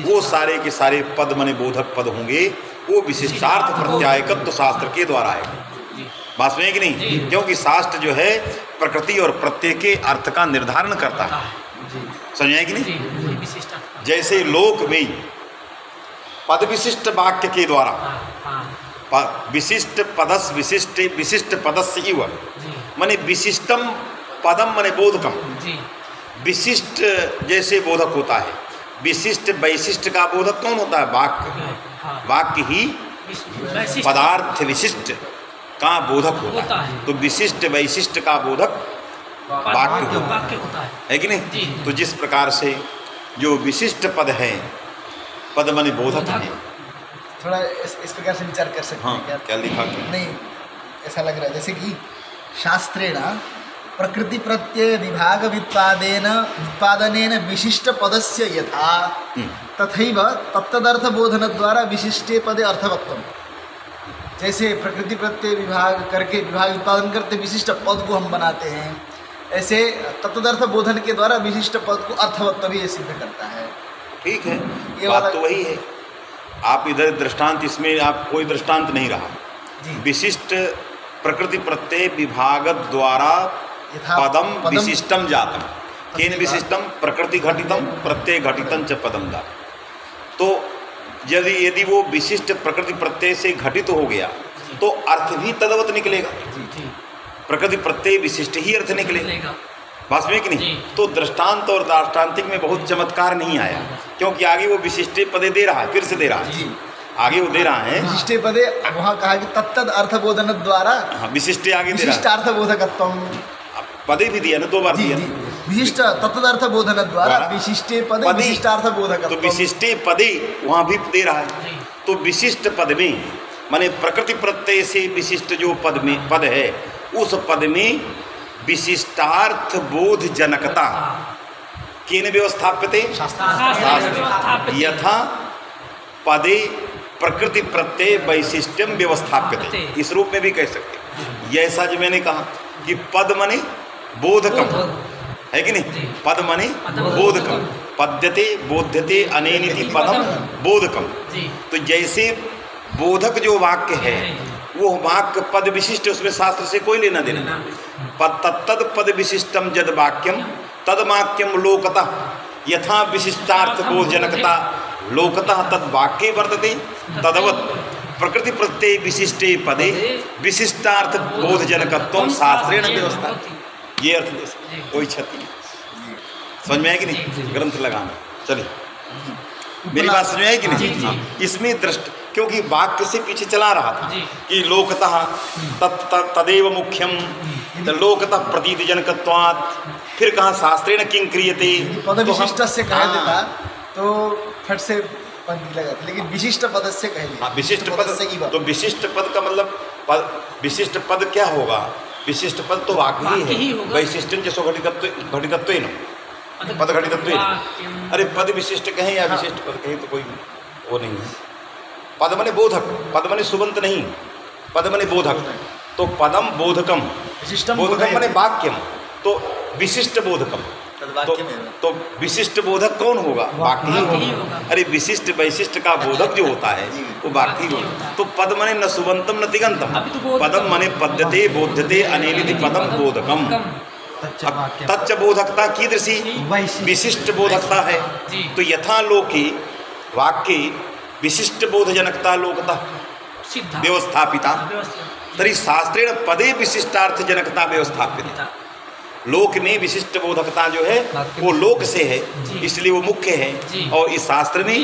वो सारे के सारे पद मने बोधक पद होंगे, वो विशिष्टार्थ प्रत्यायकत्व शास्त्र के द्वारा आएगा। बात में कि नहीं? क्योंकि शास्त्र जो है प्रकृति और प्रत्यय के अर्थ का निर्धारण करता है। समझे कि नहीं? जैसे लोक में पद विशिष्ट वाक्य के द्वारा विशिष्ट पदस विशिष्ट पदस्य इव माने विशिष्टम पदम माने बोधकम, विशिष्ट जैसे बोधक होता है, विशिष्ट वैशिष्ट का बोधक कौन होता है? वाक्य। वाक्य ही पदार्थ विशिष्ट का बोधक होता है, तो विशिष्ट वैशिष्ट का बोधक वाक्य होता है कि नहीं? तो जिस प्रकार से जो विशिष्ट पद है, पद माने बोधक है। थोड़ा इस प्रकार से विचार कर सकते हैं। क्या लिखा? नहीं, ऐसा लग रहा है जैसे कि शास्त्रेण प्रकृति प्रत्यय विभाग व्युत्पादनेन विशिष्ट पदस्य यथा तथैव तत्तदर्थ बोधन द्वारा विशिष्टे पदे अर्थवत्वम। जैसे प्रकृति प्रत्यय विभाग करके विभाग उत्पादन करते विशिष्ट पद को हम बनाते हैं, ऐसे तत्तदर्थ बोधन के द्वारा विशिष्ट पद को अर्थवत्व भी सिद्ध करता है। ठीक है, ये बात तो वही है। आप इधर दृष्टांत, इसमें आप कोई दृष्टांत नहीं रहा। विशिष्ट प्रकृति प्रत्यय विभाग द्वारा पदम विशिष्टम जातम, केन विशिष्टम? प्रकृति घटितम प्रत्यय घटितम च पदम जातम। तो यदि वो विशिष्ट प्रकृति प्रत्यय से घटित हो गया तो अर्थ भी तदवत निकलेगा। प्रकृति प्रत्यय विशिष्ट ही अर्थ निकलेगा। बात में कि नहीं? तो दृष्टांत और दाष्टान्तिक में बहुत चमत्कार नहीं आया, क्योंकि आगे वो विशिष्टे पदे दे रहा है, फिर से दे रहा है, आगे वो दे रहा है विशिष्टे पदे। वहाँ कहा कि तत्तद अर्थबोधन द्वारा विशिष्टे आगे दे रहा है, विशिष्टार्थबोधकत्वम पदे भी दिया ना, 2 बार दिया। विशिष्ट तत्तदर्थ बोधन द्वारा विशिष्टे पदे विशिष्टार्थबोधकत्वम, तो विशिष्टे पदे वहाँ भी दे रहा है। तो विशिष्ट पद में माने प्रकृति प्रत्यय से विशिष्ट जो पद है, उस पद में विशिष्टार्थ बोध जनकता केन व्यवस्थाप्यते? शास्त्र। यथा पदे प्रकृति प्रत्यय वैशिष्ट्यम व्यवस्थाप्यते, इस रूप में भी कह सकते। ऐसा जो मैंने कहा कि पद मने बोधकम, है कि नहीं? पद मने बोधकम, पद्यते बोध्यते अनेनिति पदम बोधकम। तो जैसे बोधक जो वाक्य है, वो वाक्य पद विशिष्ट, उसमें शास्त्र से कोई लेना देना। तत्तद पद विशिष्टम जद वाक्यम तद वाक्यम लोकतः यथा विशिष्टार्थ बोधजनकता लोकतः तद वाक्ये वर्तते तदवत् प्रकृति प्रत्यय विशिष्टे पदे विशिष्टार्थ बोधजनकत्वम शास्त्रेण व्यवस्था। ये अर्थ दे सकते, कोई क्षति नहीं। समझ में आया कि नहीं? ग्रंथ लगाना। चलिए मेरी बात समझ में आई कि नहीं? जी, जी। हाँ, इसमें दृष्ट, क्योंकि वाक्य से पीछे चला रहा था जी। कि लोकतः तदेव मुख्यम लोकतः प्रतीति जनकत्वात्, फिर कहाँ शास्त्रेण किं क्रियते, पद विशिष्ट से कह हाँ, देता तो फट से पद लगा था, लेकिन विशिष्ट पद से कह दिया। हाँ, विशिष्ट पद से की बात। तो विशिष्ट पद का मतलब विशिष्ट पद क्या होगा? विशिष्ट पद तो वाक्य वाक्य ही ही है। होगा। वैशिष्ट्यं च घटितत्वेन, पद घटितत्वेन। अरे पद विशिष्ट कहें या विशिष्ट पद कहें तो कोई वो नहीं है। पद मने बोधक, पद मने सुबंत नहीं, पद मने बोधक। तो पदम बोधकम, विशिष्टम बोधकम मने वाक्यम, तो विशिष्ट बोधकम। तो विशिष्ट बोधक कौन होगा? वाक्य ही होगा। अरे विशिष्ट वैशिष्ट का बोधक जो होता है वो वाक्य ही होता है। तो पद मने न सुबंतम न तिगंतम, पदम मने पद्यते बोध्यते अनेलिति पदम बोधकम। तच्च बोधकता कीदृशी? विशिष्ट बोधकता है। तो यथा लोके वाक्ये विशिष्ट बोधजनकता लोकतः व्यवस्थापिता, तरी शास्त्रेण पदे विशिष्टार्थ जनकता व्यवस्थापिता। लोक में विशिष्ट बोधकता जो है वो लोक से है, इसलिए वो मुख्य है, और इस शास्त्र में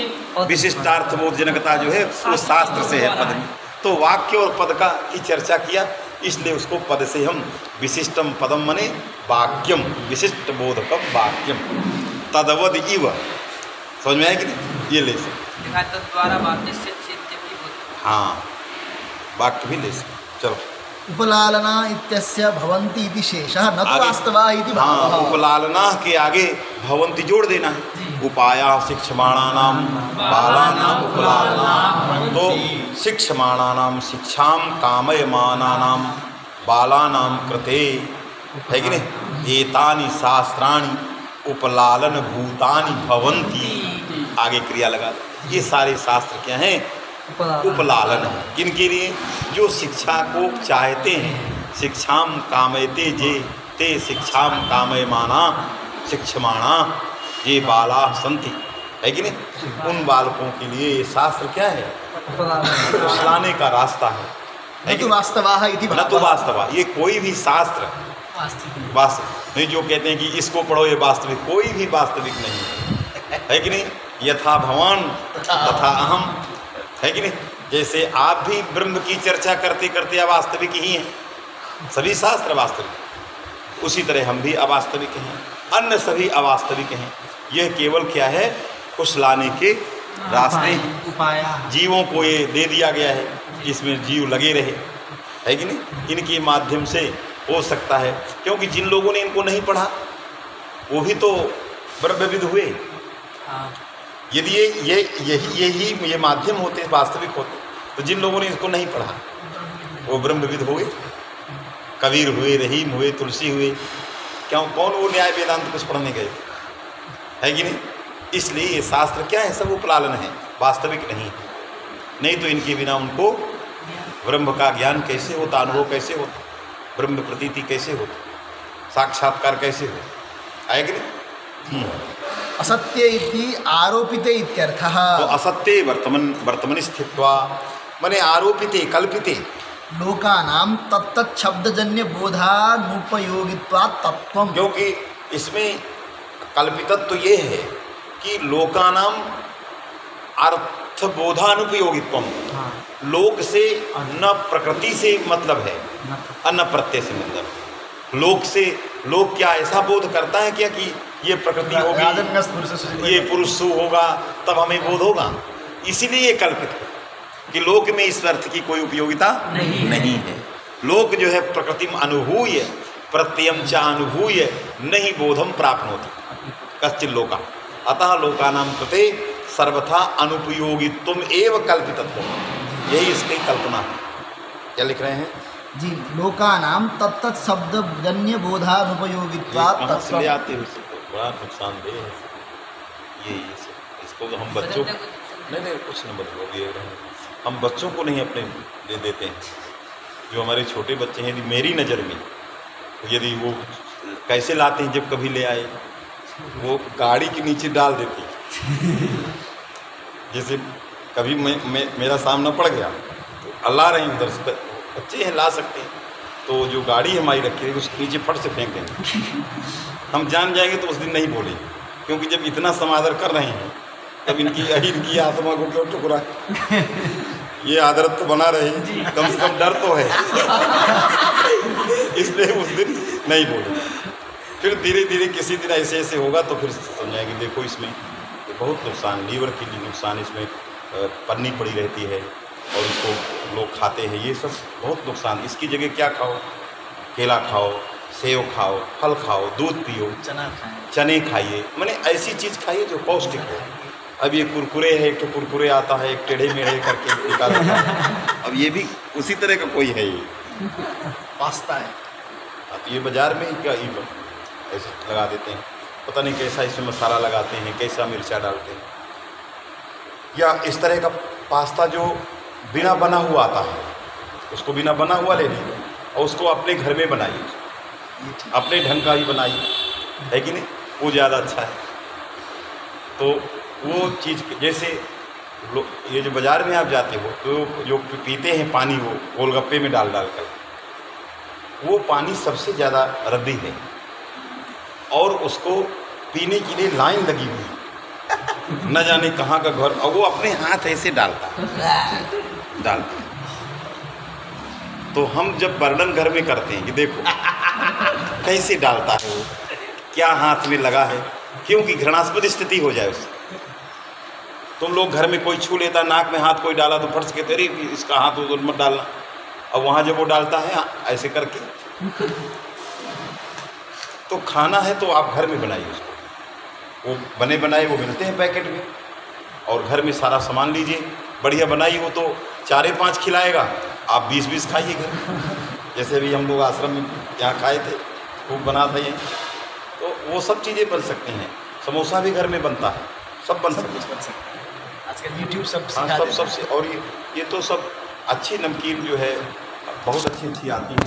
विशिष्टार्थ बोधजनकता जो है वो शास्त्र से है पद में। तो वाक्य और पद का की चर्चा किया, इसलिए उसको पद से हम विशिष्टम पदम मने वाक्यम, विशिष्ट बोधकम वाक्यम तदवद इव। समझ में आया कि नहीं? ये ले सकते, हाँ वाक्य भी ले सकते। चलो, उपलालना इत्यस्य भवन्ति इति शेषः न तो वास्तवा इति भावः। हाँ, उपलालना के आगे भवन्ति जोड़ देना है। उपाया शिक्षमाणानां बालानां उपलालना, तो शिक्षमाणानां शिक्षां कामयमानानां बालानां कृते, है कि नहीं? एतानि शास्त्राणि उपलालन भूतानि भवन्ति, आगे क्रिया लगा। ये सारे शास्त्र क्या हैं? उपलालन है। किनके लिए? जो शिक्षा को चाहते हैं। शिक्षाम कामयते जे ते शिक्षाम कामयमाना शिक्षमाणा ये बाला संति, है कि नहीं? उन बालकों के लिए ये शास्त्र क्या है? उपलाने का रास्ता है न तो वास्तवा इति न तो वास्तवा। ये कोई भी शास्त्र वास्तविक नहीं, जो कहते हैं कि इसको पढ़ो ये वास्तविक, कोई भी वास्तविक नहीं है कि नहीं? यथा भवान तथा अहम, है कि नहीं? जैसे आप भी ब्रह्म की चर्चा करते करते अवास्तविक ही हैं, सभी शास्त्र वास्तविक, उसी तरह हम भी अवास्तविक हैं, अन्य सभी अवास्तविक हैं। यह केवल क्या है? कुछ लाने के रास्ते, जीवों को ये दे दिया गया है, इसमें जीव लगे रहे, है कि नहीं? इनके माध्यम से हो सकता है, क्योंकि जिन लोगों ने इनको नहीं पढ़ा वो भी तो ब्रह्मविद हुए। यदि यही माध्यम होते, वास्तविक होते, तो जिन लोगों ने इसको नहीं पढ़ा वो ब्रह्मविद हुए, कबीर हुए, रहीम हुए, तुलसी हुए। क्यों? कौन वो न्याय वेदांत कुछ पढ़ने गए, है कि नहीं? इसलिए ये शास्त्र क्या है? सब उपलालन है, वास्तविक नहीं है। नहीं तो इनके बिना उनको ब्रह्म का ज्ञान कैसे होता, अनुभव कैसे होता, ब्रह्म प्रतीति कैसे होता, साक्षात्कार कैसे हो, है कि नहीं? असत्य इति आरोपिते इत्यर्थः। तो असत्य वर्तमन स्थित्वा मने आरोपिते कल्पिते लोकानां तत्तत् शब्दजन्य बोधानुपयोगित्वात् तत्त्वम्। क्योंकि इसमें कल्पितत्व तो ये है कि लोकानां अर्थबोधानुपयोगित्वम, लोक से न प्रकृति से मतलब है न प्रत्यय से मतलब है। लोक से लोक क्या ऐसा बोध करता है क्या कि ये प्रकृति होगी, ये पुरुष होगा, तब हमें बोध होगा? इसीलिए ये कल्पित है कि लोक में इस अर्थ की कोई उपयोगिता नहीं है। लोक जो है प्रकृति में अनुभूय प्रत्ययम च अनुभूय नहीं बोधम प्राप्नोति कश्चित् लोका, अतः लोकानां कृते सर्वथा अनुपयोगित्वम एव कल्पितत्वम्। यही इसकी कल्पना है। क्या लिख रहे हैं जी? लोकानां तत्तत् शब्दजन्य बोधानुपयोगित्वात् तत्त्वम्। ले आते हुए बड़ा नुकसानदेह है ये इसको तो हम बच्चों नहीं कुछ नंबर दिए हम बच्चों को नहीं अपने दे देते हैं। जो हमारे छोटे बच्चे हैं, यदि मेरी नज़र में यदि वो कैसे लाते हैं, जब कभी ले आए वो गाड़ी के नीचे डाल देते हैं। जैसे कभी मेरा सामना पड़ गया तो अल्लाह रहे उधर से बच्चे हैं ला सकते हैं, तो जो गाड़ी हमारी रखी है उसके नीचे फट से फेंक देंगे। हम जान जाएंगे तो उस दिन नहीं बोलेंगे, क्योंकि जब इतना समादर कर रहे हैं तब इनकी आत्मा को क्यों ठुकरा, ये आदत तो बना रही, कम से कम डर तो है। इसलिए उस दिन नहीं बोले। फिर धीरे धीरे किसी दिन ऐसे ऐसे होगा तो फिर समझाएंगे देखो इसमें बहुत नुकसान, लीवर के लिए नुकसान, इसमें पन्नी पड़ी रहती है और इसको लोग खाते हैं, ये सब बहुत नुकसान। इसकी जगह क्या खाओ, केला खाओ, सेव खाओ, फल खाओ, दूध पियो, चने खाइए, माने ऐसी चीज़ खाइए जो पौष्टिक हो। अब ये कुरकुरे है, एक कुरकुरे आता है एक टेढ़े मेढ़े करके निकालता है, अब ये भी उसी तरह का कोई है, ये पास्ता है। अब ये बाज़ार में क्या ये ऐसे लगा देते हैं, पता नहीं कैसा इसमें मसाला लगाते हैं, कैसा मिर्चा डालते हैं। या इस तरह का पास्ता जो बिना बना हुआ आता है, उसको बिना बना हुआ ले लीजिए और उसको अपने घर में बनाइए, अपने ढंग का ही बनाइए, है कि नहीं, वो ज़्यादा अच्छा है। तो वो चीज़ जैसे ये जो बाज़ार में आप जाते हो तो जो पीते हैं पानी, वो गोलगप्पे में डाल कर, वो पानी सबसे ज़्यादा रद्दी है और उसको पीने के लिए लाइन लगी हुई है, न जाने कहाँ का घर, और वो अपने हाथ ऐसे डालता। तो हम जब वर्णन घर में करते हैं कि देखो कैसे डालता है वो, क्या हाथ में लगा है, क्योंकि घृणास्पद स्थिति हो जाए उससे। तुम लोग घर में कोई छू लेता, नाक में हाथ कोई डाला तो फट से कहते अरे इसका हाथ उधर मत डालना, और वहाँ जब वो डालता है ऐसे करके, तो खाना है तो आप घर में बनाइए उसको, वो बने बनाए वो मिलते हैं पैकेट में, और घर में सारा सामान लीजिए, बढ़िया बनाई हो तो 4-5 खिलाएगा, आप 20-20 खाइए घर। जैसे अभी हम लोग आश्रम में यहाँ खाए थे, खूब बना था ये, तो वो सब चीज़ें बन सकती हैं। समोसा भी घर में बनता है, सब बन सकते हैं आजकल यूट्यूब सब हाँ, सब सबसे। और ये तो सब अच्छी नमकीन जो है बहुत अच्छी आती है।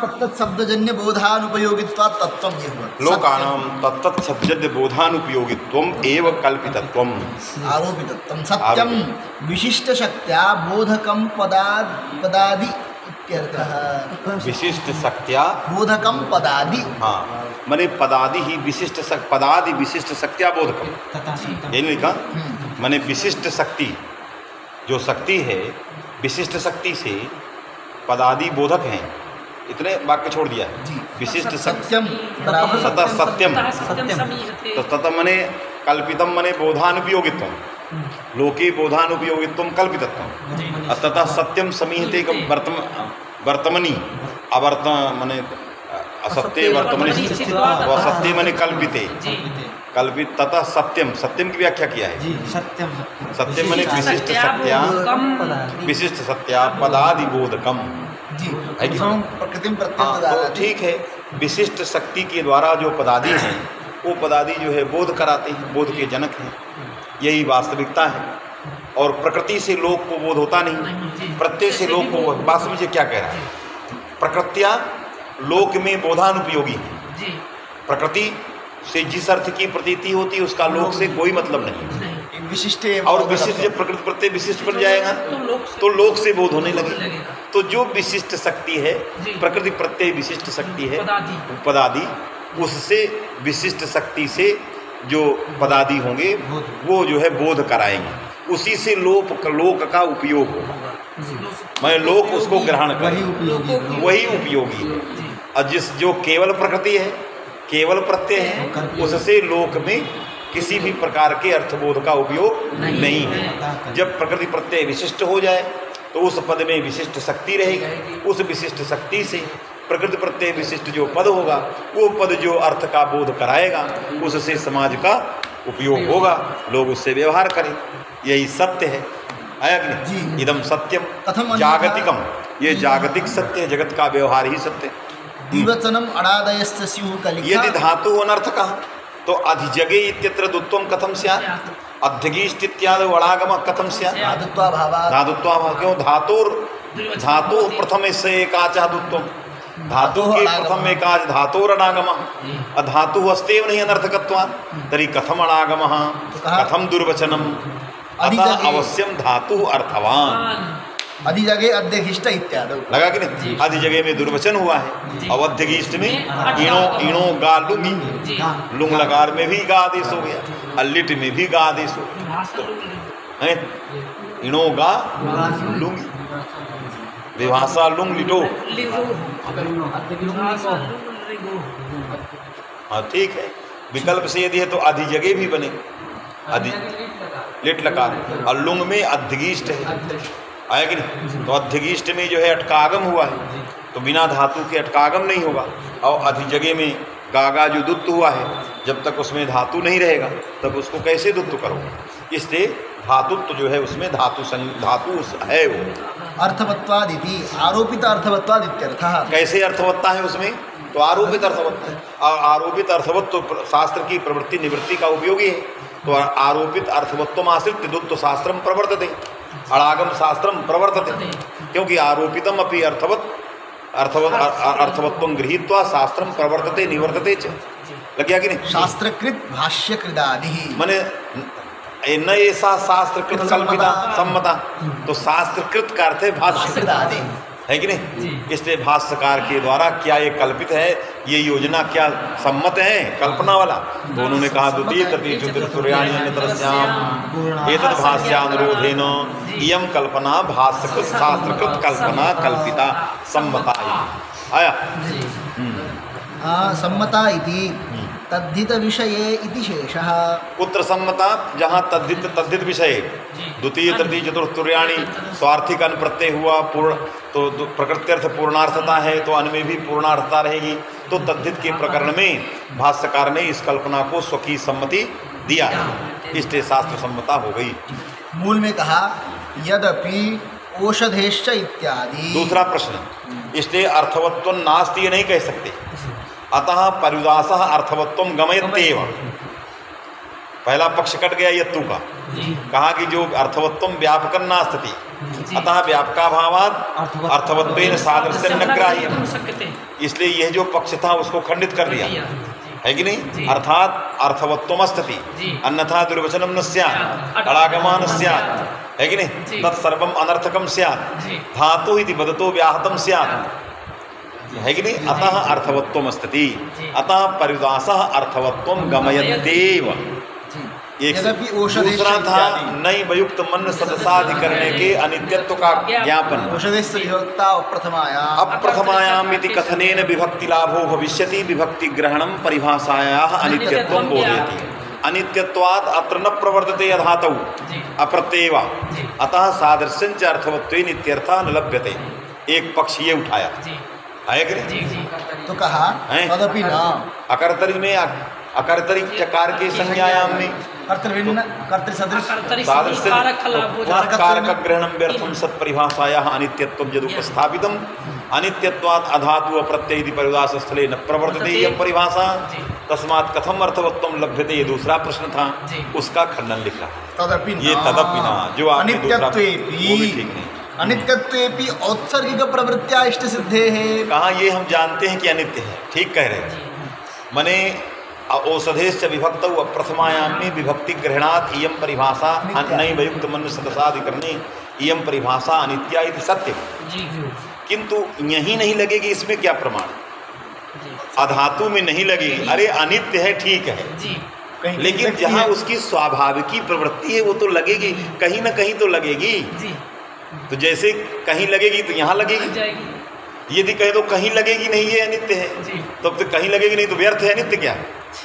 तत्त शब्दजन्य बोधानुपयोगित्वात् तत्त्वं ये हुआ। लोकानां तत्तत् शब्दजन्य बोधानुपयोगित्वम् एव कल्पितत्वम् आरोपितत्वं सत्यं विशिष्टशक्त्या बोधकं पदादि इत्यर्थः। विशिष्ट शक्त्या बोधकं पदादि, हाँ माने पदादि ही विशिष्ट पदादि विशिष्ट शक्त्या बोधकम, ये लिखा माने विशिष्ट शक्ति, जो शक्ति है विशिष्ट शक्ति से पदादि बोधक हैं, इतने वाक्य छोड़ दिया है। विशिष्ट सत्यम बराबर सतः सत्यम, तो ततः मने कल्पितम मने बोधानुपयोगित्वम, लोके बोधानुपयोगित्वम कल्पितत्वम, ततः सत्यम समीहते वर्तमनी अवर्तम मने असत्य वर्तमनी व सत्य मने कल्पिते, कल्पित ततः सत्यम, सत्यम की व्याख्या किया है सत्यम मने विशिष्ट सत्या, विशिष्ट सत्या पदादि बोधकम, प्रकृति तो ठीक है। विशिष्ट शक्ति के द्वारा जो पदादि हैं वो पदादि जो है बोध कराते हैं, बोध के जनक हैं, यही वास्तविकता है। और प्रकृति से लोक को बोध होता नहीं, प्रत्यय से लोक को। बात समझिए क्या कह रहा है, प्रकृतियाँ लोक में बोधानुपयोगी है, प्रकृति से जिस अर्थ की प्रतीति होती है उसका लोक से कोई मतलब नहीं। विशिष्ट और विशिष्ट जब प्रकृति प्रत्यय विशिष्ट बन जाएगा तो लोक से बोध होने लगेगा। तो जो विशिष्ट शक्ति है, प्रकृति प्रत्यय विशिष्ट शक्ति है पदादि, उससे विशिष्ट शक्ति से जो पदादि होंगे वो जो है बोध कराएंगे, उसी से लोक का उपयोग होगा। मैं लोक उसको ग्रहण करें, वही उपयोगी है। और जिस जो केवल प्रकृति है, केवल प्रत्यय है, उससे लोक में किसी भी प्रकार के अर्थबोध का उपयोग नहीं है। जब प्रकृति प्रत्यय विशिष्ट हो जाए तो उस पद में विशिष्ट शक्ति रहेगी, उस विशिष्ट शक्ति से प्रकृति प्रत्यय विशिष्ट जो पद होगा वो पद जो अर्थ का बोध कराएगा, उससे समाज का उपयोग होगा, लोग उससे व्यवहार करें, यही सत्य है। इदम सत्यम जागतिकम, ये जागतिक सत्य है, जगत का व्यवहार ही सत्य। द्विवचनम अडादयस्य स्युः कलिका, यदि धातु अनर्थ का तो अधिजगे इत्यत्र दुत्वम कथम स्यात्, अध्यगीष्ट इत्यादि वडागम कथम स्यात्, धातुत्वाभाव। क्यों धातु प्रथम से एकाचः दुत्वम, धातु के प्रथम एकाच धातोर अनागम, धातु अस्तेव नहीं अनर्थकत्वात्, तर्हि कथम अनागम कथम दुर्वचनम, अतः अवश्यम धातु अर्थवान। अधिजगे अध्यघिष्ट इत्यादि। लगा कि नहीं? आदि जगह में दुर्वचन हुआ है और अध्यघिष्ट में इणो गा लुंगी, लुंग लकार में भी गा आदेश हो गया, अलिट में भी गा आदेश हो गया। इणो गा लुंगी, विभाषा लुंग लिटो। हाँ ठीक है, विकल्प से यदि है तो आदि जगह भी बने, आदि लिट लकार, और लुंग में अध्यगिष्ट है, आया कि नहीं? तो अध्यगिष्ट में जो है अटकागम हुआ है, तो बिना धातु के अटकागम नहीं होगा। और अधिजगह में गागा जो दुत्त हुआ है, जब तक उसमें धातु नहीं रहेगा तब उसको कैसे दुत्त करोगे? इसलिए धातुत्व जो है उसमें धातु है वो। अर्थवत्वादिति आरोपित अर्थवत्वादित्यर्थः। कैसे अर्थवत्ता है उसमें? तो आरोपित अर्थवत्ता है, और आरोपित अर्थवत्व शास्त्र की प्रवृत्ति निवृत्ति का उपयोगी है। तो आरोपित अर्थवत्वम आश्रित दुत्व शास्त्रम प्रवर्तते, अड़ागम शास्त्रम प्रवर्तते, क्योंकि आरोपितम अपि अर्थवत्वं गृहीत्वा शास्त्रम प्रवर्तते निवर्तते च। लग गया कि नहीं? शास्त्रकृत भाष्यकृदादि माने न ऐसा शास्त्रकृत कल्पिता सम्मता, तो शास्त्रकृत का अर्थ है भाष्यकृदादि, है कि नहीं? इसलिए भाष्यकार के द्वारा क्या ये कल्पित है, ये योजना क्या सम्मत है, कल्पना वाला? तो उन्होंने कहा द्वितीय तृतीय चतुर्थ्यानि अन्यतरस्याम् एतद् भाष्यानुरोधेन इयं कल्पना भाष्यकृत शास्त्रकृत कल्पना कल्पिता सम्मता। आया सम्मता इति तद्धित विषये इति शेषः। कुत्र सम्मता? जहाँ तद्धित विषय, द्वितीय तृतीय चतुर्थ्यानि स्वार्थिक अन प्रत्यय हुआ, पूर्ण तो प्रकृत्यर्थ पूर्णार्थता है, तो अन में भी पूर्णार्थता रहेगी। तो तद्धित के प्रकरण में भाष्यकार ने इस कल्पना को स्वकीय सम्मति दिया है, इसलिए शास्त्र सम्मता हो गई। मूल में कहा यद्यपि औषधेश्च इत्यादि। दूसरा प्रश्न, इसलिए अर्थवत्व नास्ति ये नहीं कह सकते, अतः परिदासः अर्थवत्वं गमयत्येव। पहला पक्ष कट गया यत्तु का, कहा कि जो अर्थवत्वं व्यापकं नास्ति, अतः व्यापकाभावात् अर्थवत्वेन सादृश्यं न ग्राह्यम्, इसलिए यह जो पक्ष था उसको खंडित कर दिया, है कि नहीं? अर्थात अर्थवत्वमस्ति अन्यथा दुर्वचनम न स्यात् अड़ागमा न स्यात्, है कि नहीं? तत्सर्वम अनर्थकम स्यात् धातु इति वदतो व्याहतम स्यात्, है कि नहीं? अतः अर्थवत्वमस्ति, अतः परिदासः अर्थवत्वं गमयत्येव। दूसरा था नई वयुक्त मन सदसाधिकरणे के अनित्यत्व का ज्ञापन। अप्रथमायाम इति कथनेन विभक्ति लाभो भविष्यति, विभक्ति ग्रहणम परिभाषायाः अनित्यत्वं बोधयति। अनित्यत्वात् अत्र न प्रवर्तते धातौ अप्रत्ययः, अतः सादृश्यं च अर्थवत्वेन इत्यर्थः न लभ्यते। एक पक्ष ये उठाया है कि तो कहा तदपि न अकर्तरी में अकर्तरी चकार के संज्ञायाम में कारक ग्रहणम व्यर्थम सत्परिभाषायाः अनित्यत्वं यदुपस्थापितम् अनित्यत्वात् अधातु अप्रत्यय इति परिदास स्थले न प्रवर्तते यह परिभाषा, तस्मात् कथम अर्थवत्वं लभ्यते, ये दूसरा प्रश्न था, उसका खंडन लिख रहा है। ये तदपि न जो आपने दूसरा वो भी ठीक नहीं। अनित्यत्वेपि औत्सर्गिक प्रवृत्त्या इष्ट सिद्धे है। कहाँ ये हम जानते हैं कि अनित्य है, ठीक कह रहे हैं। मने औषधेश्च विभक्त प्रथमायाम में विभक्ति ग्रहणात् इयं परिभाषा नैवयुक्त मन सदसाधिकरणे इयं परिभाषा अनित्या इति सत्य, किंतु यही नहीं लगेगी, इसमें क्या प्रमाण? अधातु में नहीं लगेगी, अरे अनित्य है ठीक है, लेकिन जहाँ उसकी स्वाभाविकी प्रवृत्ति है वो तो लगेगी, कहीं ना कहीं तो लगेगी। तो जैसे कहीं लगेगी तो यहाँ लगेगी, यदि कहे तो कहीं लगेगी नहीं ये अनित्य है, तो कहीं लगेगी नहीं तो व्यर्थ है। अनित्य क्या?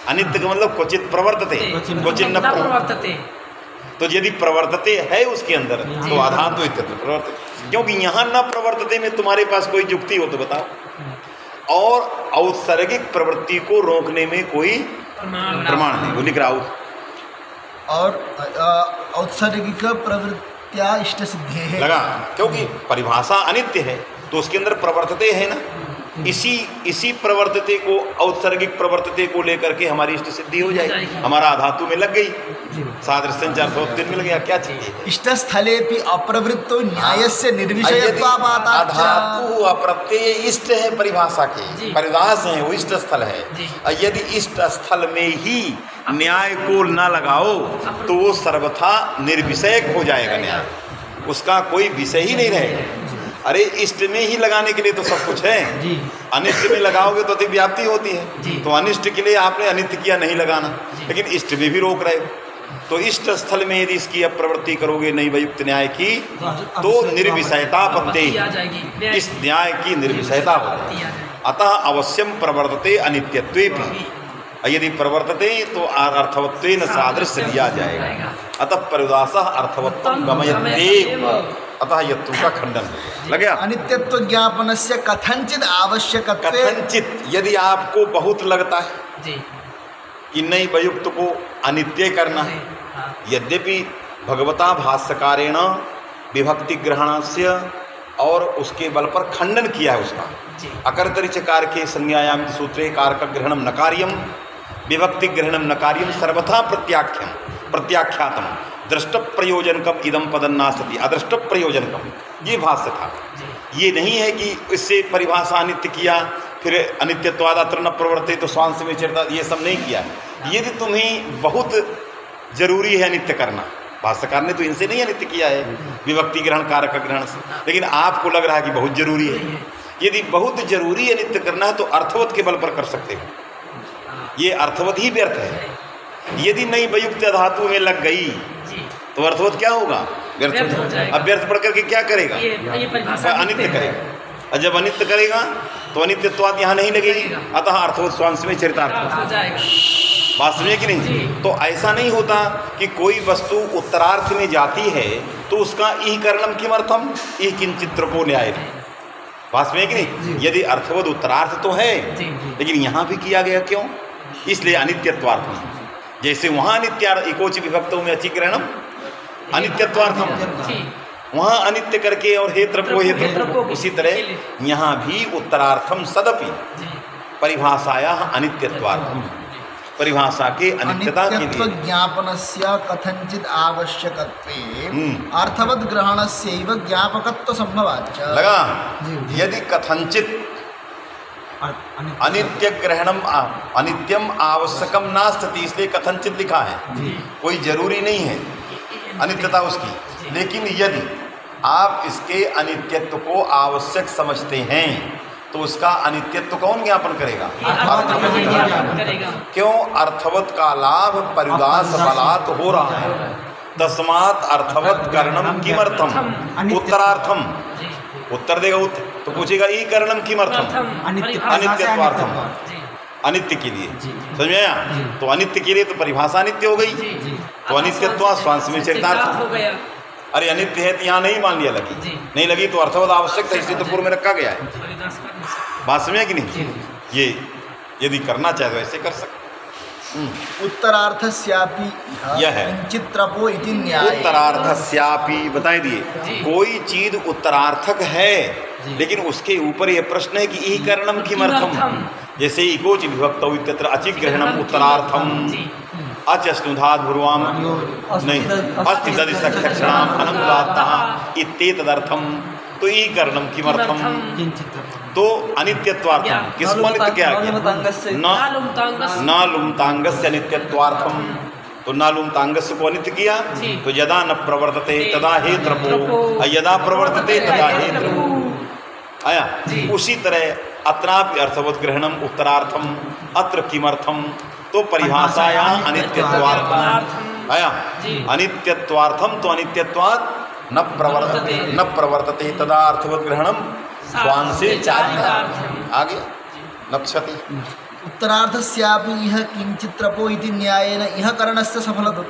अनित्य का मतलब क्वचित प्रवर्तते क्वचित न प्रवर्तते। तो यदि प्रवर्तते है उसके अंदर तो आधान तो इत्यत्र प्रवर्तते, क्योंकि यहाँ न प्रवर्तते में तुम्हारे पास कोई युक्ति हो तो बताओ। और औत्सर्गिक प्रवृत्ति को रोकने में कोई प्रमाण नहीं, वो लिख रहा हूँ। और औत्सर्गिक प्रवृत्तिया इष्ट सिद्धे है लगा, क्योंकि परिभाषा अनित्य है तो उसके अंदर प्रवर्तते है ना, इसी प्रवर्तते को औत्सर्गिक प्रवर्तते को लेकर के हमारी इष्ट सिद्धि हो जाएगी। हमारा धातु में लग गई, सादृश्यं अर्थवत्वेन मिल गया, क्या चाहिए? इष्ट स्थलेपि अप्रवृत्तो न्यायस्य निर्विषयत्वात् धातु अप्रत्यय इष्ट है, परिभाषा के परिदास है, वो इष्ट स्थल है। यदि इष्ट स्थल में ही न्याय को न लगाओ तो वो सर्वथा निर्विषयक हो जाएगा न्याय, उसका कोई विषय ही नहीं रहेगा। अरे इष्ट में ही लगाने के लिए तो सब कुछ है, अनिष्ट में लगाओगे तो अतिव्याप्ति होती है। तो अनिष्ट के लिए आपने अनित्य किया नहीं लगाना, लेकिन इष्ट में भी रोक रहे हो। तो इष्ट स्थल में यदि इसकी अप्रवृत्ति करोगे नहीं वयुक्त न्याय की, तो निर्विषयता पत्ते, इस न्याय की निर्विषयता होती है। अतः अवश्यम प्रवर्तते अनित्यत्वे भी, यदि प्रवर्तते तो अर्थवत्वेन सादृश्य दिया जाएगा। अतः परिदास अर्थवत्वं गमयते, अतः यत्तु का खंडन लग गया। अनित्यत्व ज्ञापनस्य कथंचित आवश्यकत्वे, कथंचित यदि आपको बहुत लगता है कि नहीं वयुक्त को अनित्य करना है, यद्यपि भगवता भाष्यकारेण विभक्ति ग्रहणस्य और उसके बल पर खंडन किया है उसका। अकर्तरिच कारके संज्ञायाम सूत्रे कारक ग्रहणम नकार्यम विभक्ति ग्रहणम नकार्यम सर्वथा प्रत्याख्यम प्रत्याख्यातम दृष्ट प्रयोजनकम इदम पदन्नास्ति अदृष्ट प्रयोजनकम, ये भाष्य था। ये नहीं है कि इससे परिभाषा अनित्य किया फिर अनित्यत्वाद अत्र न प्रवर्ते तो स्वांश में चरता, ये सब नहीं किया। यदि तुम्हें बहुत जरूरी है अनित्य करना, भाष्यकार ने तो इनसे नहीं अनित्य किया है विभक्ति ग्रहण कारक ग्रहण से, लेकिन आपको लग रहा है कि बहुत जरूरी है। यदि बहुत जरूरी अनित्य करना है तो अर्थवत के बल पर कर सकते हो, ये अर्थवत ही व्यर्थ है। यदि नहीं वयुक्त धातु में लग गई तो अर्थवत क्या होगा, व्यर्थ हो जाएगा। अब व्यर्थ पढ़ करके क्या करेगा, अनित्य करेगा। और जब अनित्य करेगा तो अनित्यत्वाद यहाँ नहीं लगेगी, अतः अर्थवत स्वांश में चरितार्थ हो जाएगा। बात समझे कि नहीं? तो ऐसा नहीं होता कि कोई वस्तु उत्तरार्थ में जाती है तो उसका ई करणम किमर्थम ई किंचित्र को न्याय, बात समझे कि नहीं? यदि अर्थवत उत्तरार्थ तो है, लेकिन यहाँ भी किया गया क्यों, इसलिए अनित्यत्वार्थम। जैसे वहाँ अनित्य इकोच विभक्तों में अचिग्रहणम अनित्यत्वार्थम, वहाँ अनित्य करके और हे त्रपो हे त्रपो, उसी तरह यहाँ भी उत्तरार्थम सदपि परिभाषाया अनित्यत्वार्थम, परिभाषा के अनित्यता के लिए ज्ञापनस्य कथंचित आवश्यकत्वे अर्थवत ग्रहणस्यैव ज्ञापकत्व संभवाच्च लगा। यदि कथंचित अनित्य ग्रहणम अनित्यम आवश्यकम नास्ति, इसलिए कथंचित लिखा है, कोई जरूरी नहीं है अनित्यता उसकी। लेकिन यदि आप इसके अनित्यत्व को आवश्यक समझते हैं तो उसका अनित्यत्व कौन ज्ञापन करेगा? क्यों? अर्थवत का लाभ परिदास बलात् हो रहा है, तस्मात् अर्थवत करणम किमर्थम उत्तरार्थम, उत्तर देगा उत्तर तो पूछेगा ई करणम किमर्थम अनित्यत्वार्थम, अनित्य के लिए, समझ में आया? तो अनित्य के लिए तो परिभाषा अनित्य हो गई, तो अनित्यत्व स्वांश में चरितार्थ हो गया। अरे अनित्य है तो यहाँ नहीं मान लिया, लगी नहीं लगी तो अर्थवत आवश्यक था, इसलिए तो पूर्व में रखा गया है। बात समझे कि नहीं? ये यदि करना चाहे तो ऐसे कर सकते। उत्तरार्थस्यापि यह है चित्रपो इति न्याय। उत्तरार्थस्यापि बता दिए, कोई चीज उत्तरार्थक है लेकिन उसके ऊपर यह प्रश्न है कि ई करणम किमर्थम, जैसे इकोच विभक्तौ इत्यत्र अचिग्रहणम उत्तरार्थम अच स्नुधाद भुर्वाम नहीं अस्ति तदिसक्षणाम अनुदात्तः इत्येतदर्थम, तो ई करणम किमर्थम, तो अनित्यत्वार्थम। किसको अनित्य क्या है? न लुमतांगस्य अनित्यत्वार्थम, तो न लुमतांगस्य को अनित्य किया तो यदा न प्रवर्तते तदा हे त्रपो, यदा प्रवर्तते तदा हे त्रपो आया। उसी तरह अत्रापि अर्थवत ग्रहणम उत्तरार्थम अत्र किमर्थम, तो परिभाषाया अनित्यत्वार्थम आया। अनित्यत्वार्थम तो अनित्यत्वात् न प्रवर्तते तदा अर्थवत ग्रहणम स्वांशे चारितार्थम, आगे नक्षति। उत्तरार्थस्यापि यह किंचित्रपो इति न्यायेन यह करणस्य सफलतो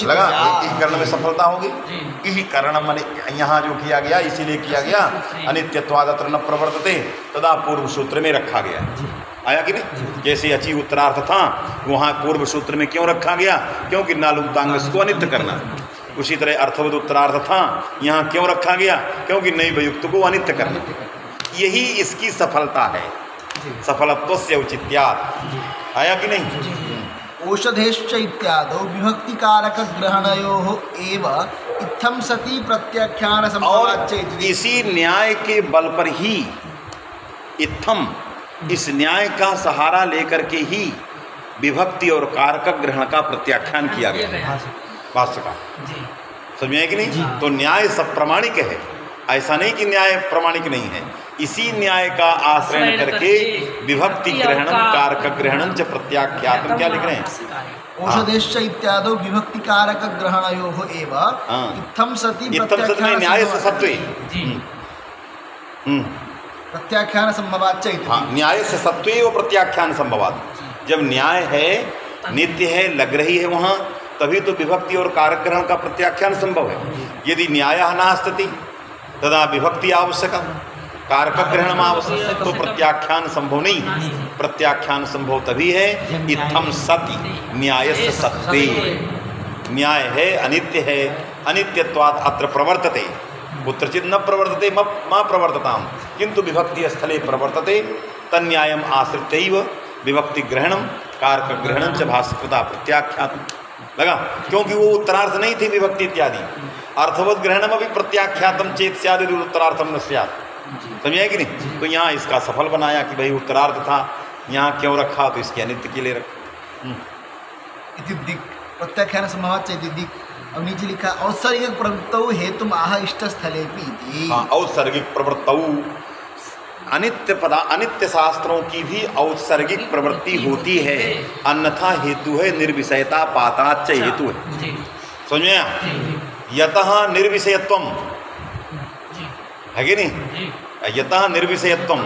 लगा। इस कर्ण में सफलता होगी, यही कर्ण माने यहाँ जो किया गया इसीलिए किया गया, अनित्यत्वाद अत्र न प्रवर्तते तदा पूर्व सूत्र में रखा गया, आया कि नहीं? जैसे अची उत्तरार्थ था वहाँ पूर्व सूत्र में क्यों रखा गया? क्योंकि नालुमतांगस को अनित्य करना। उसी तरह अर्थवत उत्तरार्थ था यहाँ क्यों रखा गया? क्योंकि नई वयुक्त को अनित्य करना। यही इसकी सफलता है, सफलत्व से औचित्यात्, आया कि नहीं? औषधेश्च इत्यादौ विभक्ति कारक ग्रहणयोः एव इत्थं सति प्रत्याख्यान संभवाच्च। इसी न्याय के बल पर ही इत्थम, इस न्याय का सहारा लेकर के ही विभक्ति और कारक ग्रहण का प्रत्याख्यान किया गया भाष्य का। समझ में है कि नहीं? तो न्याय सब प्रमाणिक है, ऐसा नहीं कि न्याय प्रमाणिक नहीं है। इसी न्याय का आश्रय करके विभक्ति ग्रहणम कारक ग्रहणम च प्रत्याख्यातम क्या लिख रहे हैं? औषधेश्च इत्यादौ विभक्ति कारक ग्रहणयोः एव इत्थं सति न्याय से सत्वे प्रत्याख्यान संभवाच्च इति। हाँ, न्याय से सत्वे प्रत्याख्यान संभवात। जब न्याय है, नित्य है, लग रही है वहाँ, तभी तो विभक्ति और कारक ग्रहण का प्रत्याख्यान संभव है। यदि न्यायः नास्ति तदा विभक्ति आवश्यक, कारक ग्रहण आवश्यक, तो प्रत्याख्यान संभव नहीं। प्रत्याख्यान संभव तभी है इत्थम सति न्याय से सत्वे। न्याय है, अनित्य है, अनित्यत्वात् अत्र प्रवर्तते, कुत्रचित् न प्रवर्तते मा प्रवर्तताम, किंतु विभक्ति स्थले प्रवर्तते। तन्यायम आश्रित्यैव विभक्ति ग्रहणम कारक ग्रहणम च भास्कृता प्रत्याख्यातम। लगा? क्योंकि वो उत्तरार्थ नहीं थी विभक्ति इत्यादि। अर्थवत ग्रहणम अभी प्रत्याख्यातम चेत स्याद् यदि उत्तरार्थम न स्यात्। समझे कि नहीं? तो यहाँ इसका सफल बनाया कि भाई उत्तरार्थ था, यहाँ क्यों रखा? तो इसके अनित्य के लिए रखा। इति दिक् प्रत्याख्यान संभवाच्च इति दिक्। अब नीचे लिखा औत्सर्गिक प्रवृत्तौ हेतुम आह इष्ट स्थलेपि इति। हाँ, औत्सर्गिक प्रवृत्तौ अनित्य पदा, अनित्य शास्त्रों की भी औत्सर्गिक प्रवृत्ति होती है, अन्यथा हेतु है निर्विषयता पाताच्च हेतु है। समझ में? यतः निर्विषयत्वम है कि नहीं? यतः निर्विषयत्वम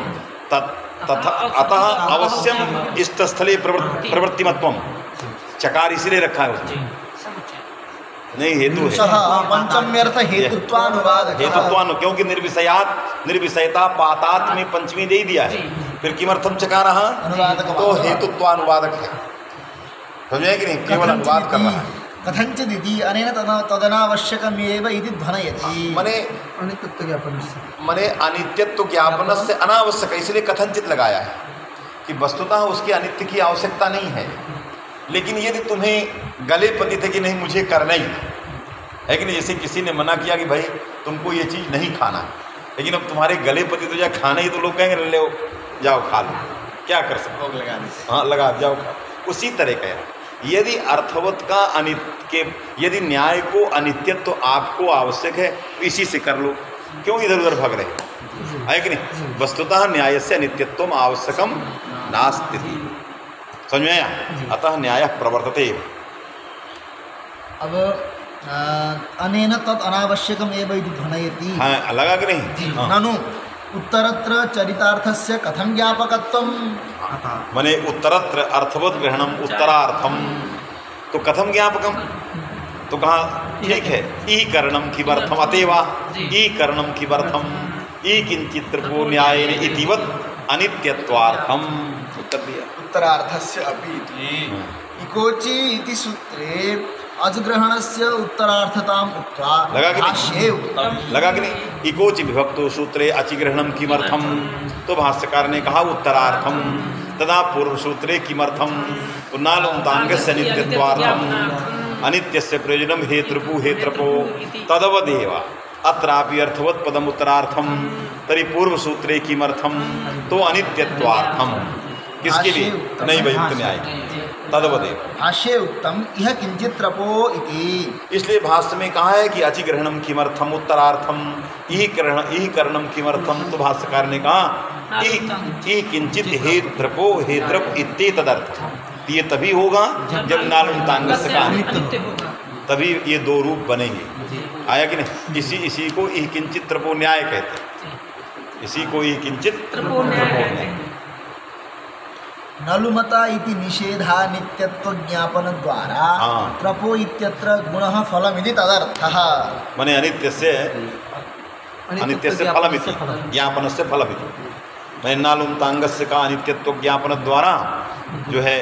तथा अतः अवश्यम इष्टस्थले प्रवृत्तिमत्वम। चकार इसलिए रखा है उसने, नहीं हेतु है। पंचम्यर्थ हेतुत्वानुवादक। हेतुत्वानु, क्योंकि निर्विषयता पातात में पंचमी दे दिया है, फिर किमर्थम चकार तो हेतुत्वानुवादक है। समझे कि नहीं? केवल अनुवाद कर रहा है। कथंचिदिति अनेन तदनावश्यकमेव इति ध्वनयति। मने अनित्यत्व ज्ञापन से अनावश्यक, इसलिए कथंचित लगाया है कि वस्तुतः उसकी अनित्य की आवश्यकता नहीं है। लेकिन यदि तुम्हें गले पति थे कि नहीं मुझे करना ही है कि नहीं, जैसे किसी ने मना किया कि भाई तुमको ये चीज़ नहीं खाना है, लेकिन अब तुम्हारे गले पति तो जाए खाना ही, तो लोग कहेंगे ले जाओ खा लो, क्या कर सकते लगा। हाँ, लगा जाओ खा। उसी तरह का यदि अर्थवत का अनित्य, यदि न्याय को अनित्यत्व तो आपको आवश्यक है, तो इसी से कर लो, क्यों इधर उधर भाग रहे है कि नहीं? वस्तुतः न्याय से अनित्यत्वम आवश्यकम नास्ति। समझ में आया? अतः न्याय प्रवर्तते। अब अनेन तत् अनावश्यकमेव इति ध्वनयति। हाँ, लगा कि नहीं? ननु उत्तरत्र चरितार्थस्य कथं ज्ञापकत्वम। मने उत्तरत्र अर्थवत ग्रहणम उत्तरार्थम तो कथम ज्ञापकम, तो कहाँ ठीक है। ई करणम किमर्थम अतेवा, ई करणम किमर्थम, ई किंचित को न्याय इतिवत अनित्यत्वार्थम। उत्तर दिया उत्तरार्थस्य अपि इकोची इति सूत्रे अजग्रहणस्य उत्तरार्थताम उक्त्वा भाष्ये उक्तम। लगा कि नहीं? इकोची विभक्तो सूत्रे अचिग्रहणम किमर्थम, तो भाष्यकार ने कहा उत्तरार्थम। तदा पूर्व सूत्रे किमर्थम पुनालुंतांगस्य नित्यत्वार्थम, अनित्यस्य प्रयोजनम हेतृपु हेतृपो तदवदेव अत्रापि अर्थवत पदम उत्तरार्थम। तरी पूर्व सूत्रे किमर्थम, तो अनित्यत्वार्थम। किसके लिए? नहीं भाई न्याय तदवदेव भाष्ये उत्तम इह किंचित रपो इति। इसलिए भाष्य में कहा है कि अचिग्रहणम किमर्थम उत्तरार्थम, इह करणम किमर्थम, तो भाष्यकार ने कहा इह किंचित हेत्रपो हेत्रप इत्ते तदर्थ। ये तभी होगा जब नालुंतांगस्य का अनित्य, तभी ये दो रूप बनेंगे। आया कि नहीं? इसी को इह किंचित रपो न्याय कहते हैं, इसी को इह किंचित रपो न्याय। नलुमता इति निषेधा नित्यत्व ज्ञापन द्वारा त्रपो इत्यत्र गुणः फलमिति तदर्थः। माने अनित्य से फलमिति, ज्ञापन से फलमिति। मैं नालुंतांगस्य का अनित्यत्व ज्ञापन द्वारा जो है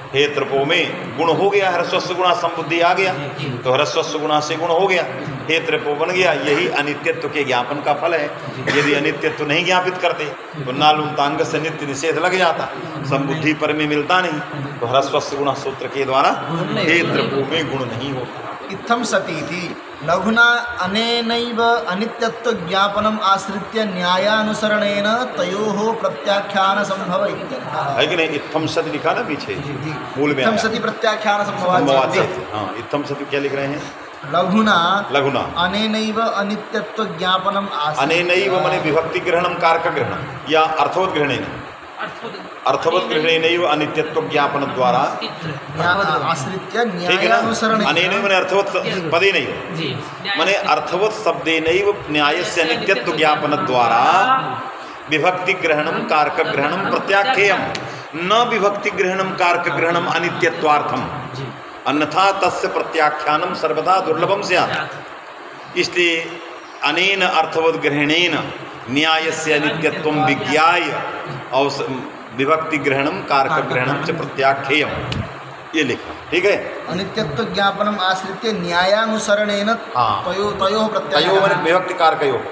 हे त्रपो में गुण हो गया, ह्रस्वस्य गुणा संबुद्धि आ गया, तो ह्रस्वस्य गुणा से गुण हो गया, हे त्रपो बन गया। यही अनित्यत्व के ज्ञापन का फल है। यदि अनित्यत्व नहीं ज्ञापित करते तो नालुंतांग से नित्य निषेध लग जाता, संबुद्धि पर में मिलता नहीं, तो ह्रस्वस्य गुणा सूत्र के द्वारा हे त्रपो में गुण नहीं होता। इत्थम सतीति लघुना अनेनैव अनित्यत्व ज्ञापनम आश्रित्य न्यायानुसरणेन तयोः प्रत्याख्यान संभव इत्यर्थः। है कि नहीं? इत्थम सति लिखा ना पीछे मूल में, इत्थम सति प्रत्याख्यान संभव। हाँ, इत्थम सति क्या लिख रहे हैं? लघुना लघुना अनेनैव अनित्यत्व ज्ञापनम आसीत्। अनेनैव मने विभक्ति ग्रहणम कारक ग्रहणम या अर्थवत ग्रहणेन अर्थवत ग्रहणेनैव अनित्यत्व ज्ञापन द्वारा आश्रित्य ठीक है ना। न्यायानुसरण अनेनैव मने अर्थवत पदेनैव मने अर्थवत शब्देनैव न्यायस्य अनित्यत्व ज्ञापन द्वारा विभक्ति ग्रहणम कारक ग्रहणम प्रत्याख्येयम न विभक्ति ग्रहणम कारक ग्रहणम अनित्यत्वार्थम अन्यथा तस्य प्रत्याख्यानम सर्वदा दुर्लभम स्यात्। इसलिए अनेन अर्थवत ग्रहणेन न्यायस्य अनित्यत्वं विज्ञाय और विभक्ति ग्रहणम कारक ग्रहणम च प्रत्याख्येयम ये लिखा। ठीक है। अनित्यत्व ज्ञापनम आश्रित्य न्यायानुसरणेन हाँ। तयोः प्रत्याख्यानम्। तयोः मने विभक्ति कारकयोः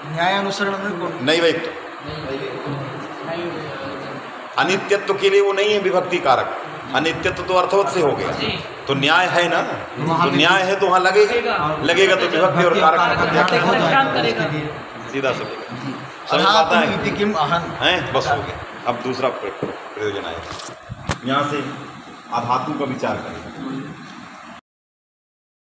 न्यायानुसरण में कौन? नैव एक अनित्यत्व के लिए वो नहीं है विभक्ति कारक। अनित्यत्व तो अर्थवत से हो गया तो न्याय है ना, तो न्याय है तो वहाँ लगेगा तो विभक्ति और कारक सीधा समझ आता है किम अहन हैं। बस हो गया। अब दूसरा प्रयोजन आएगा। यहाँ से आधातु का विचार करें।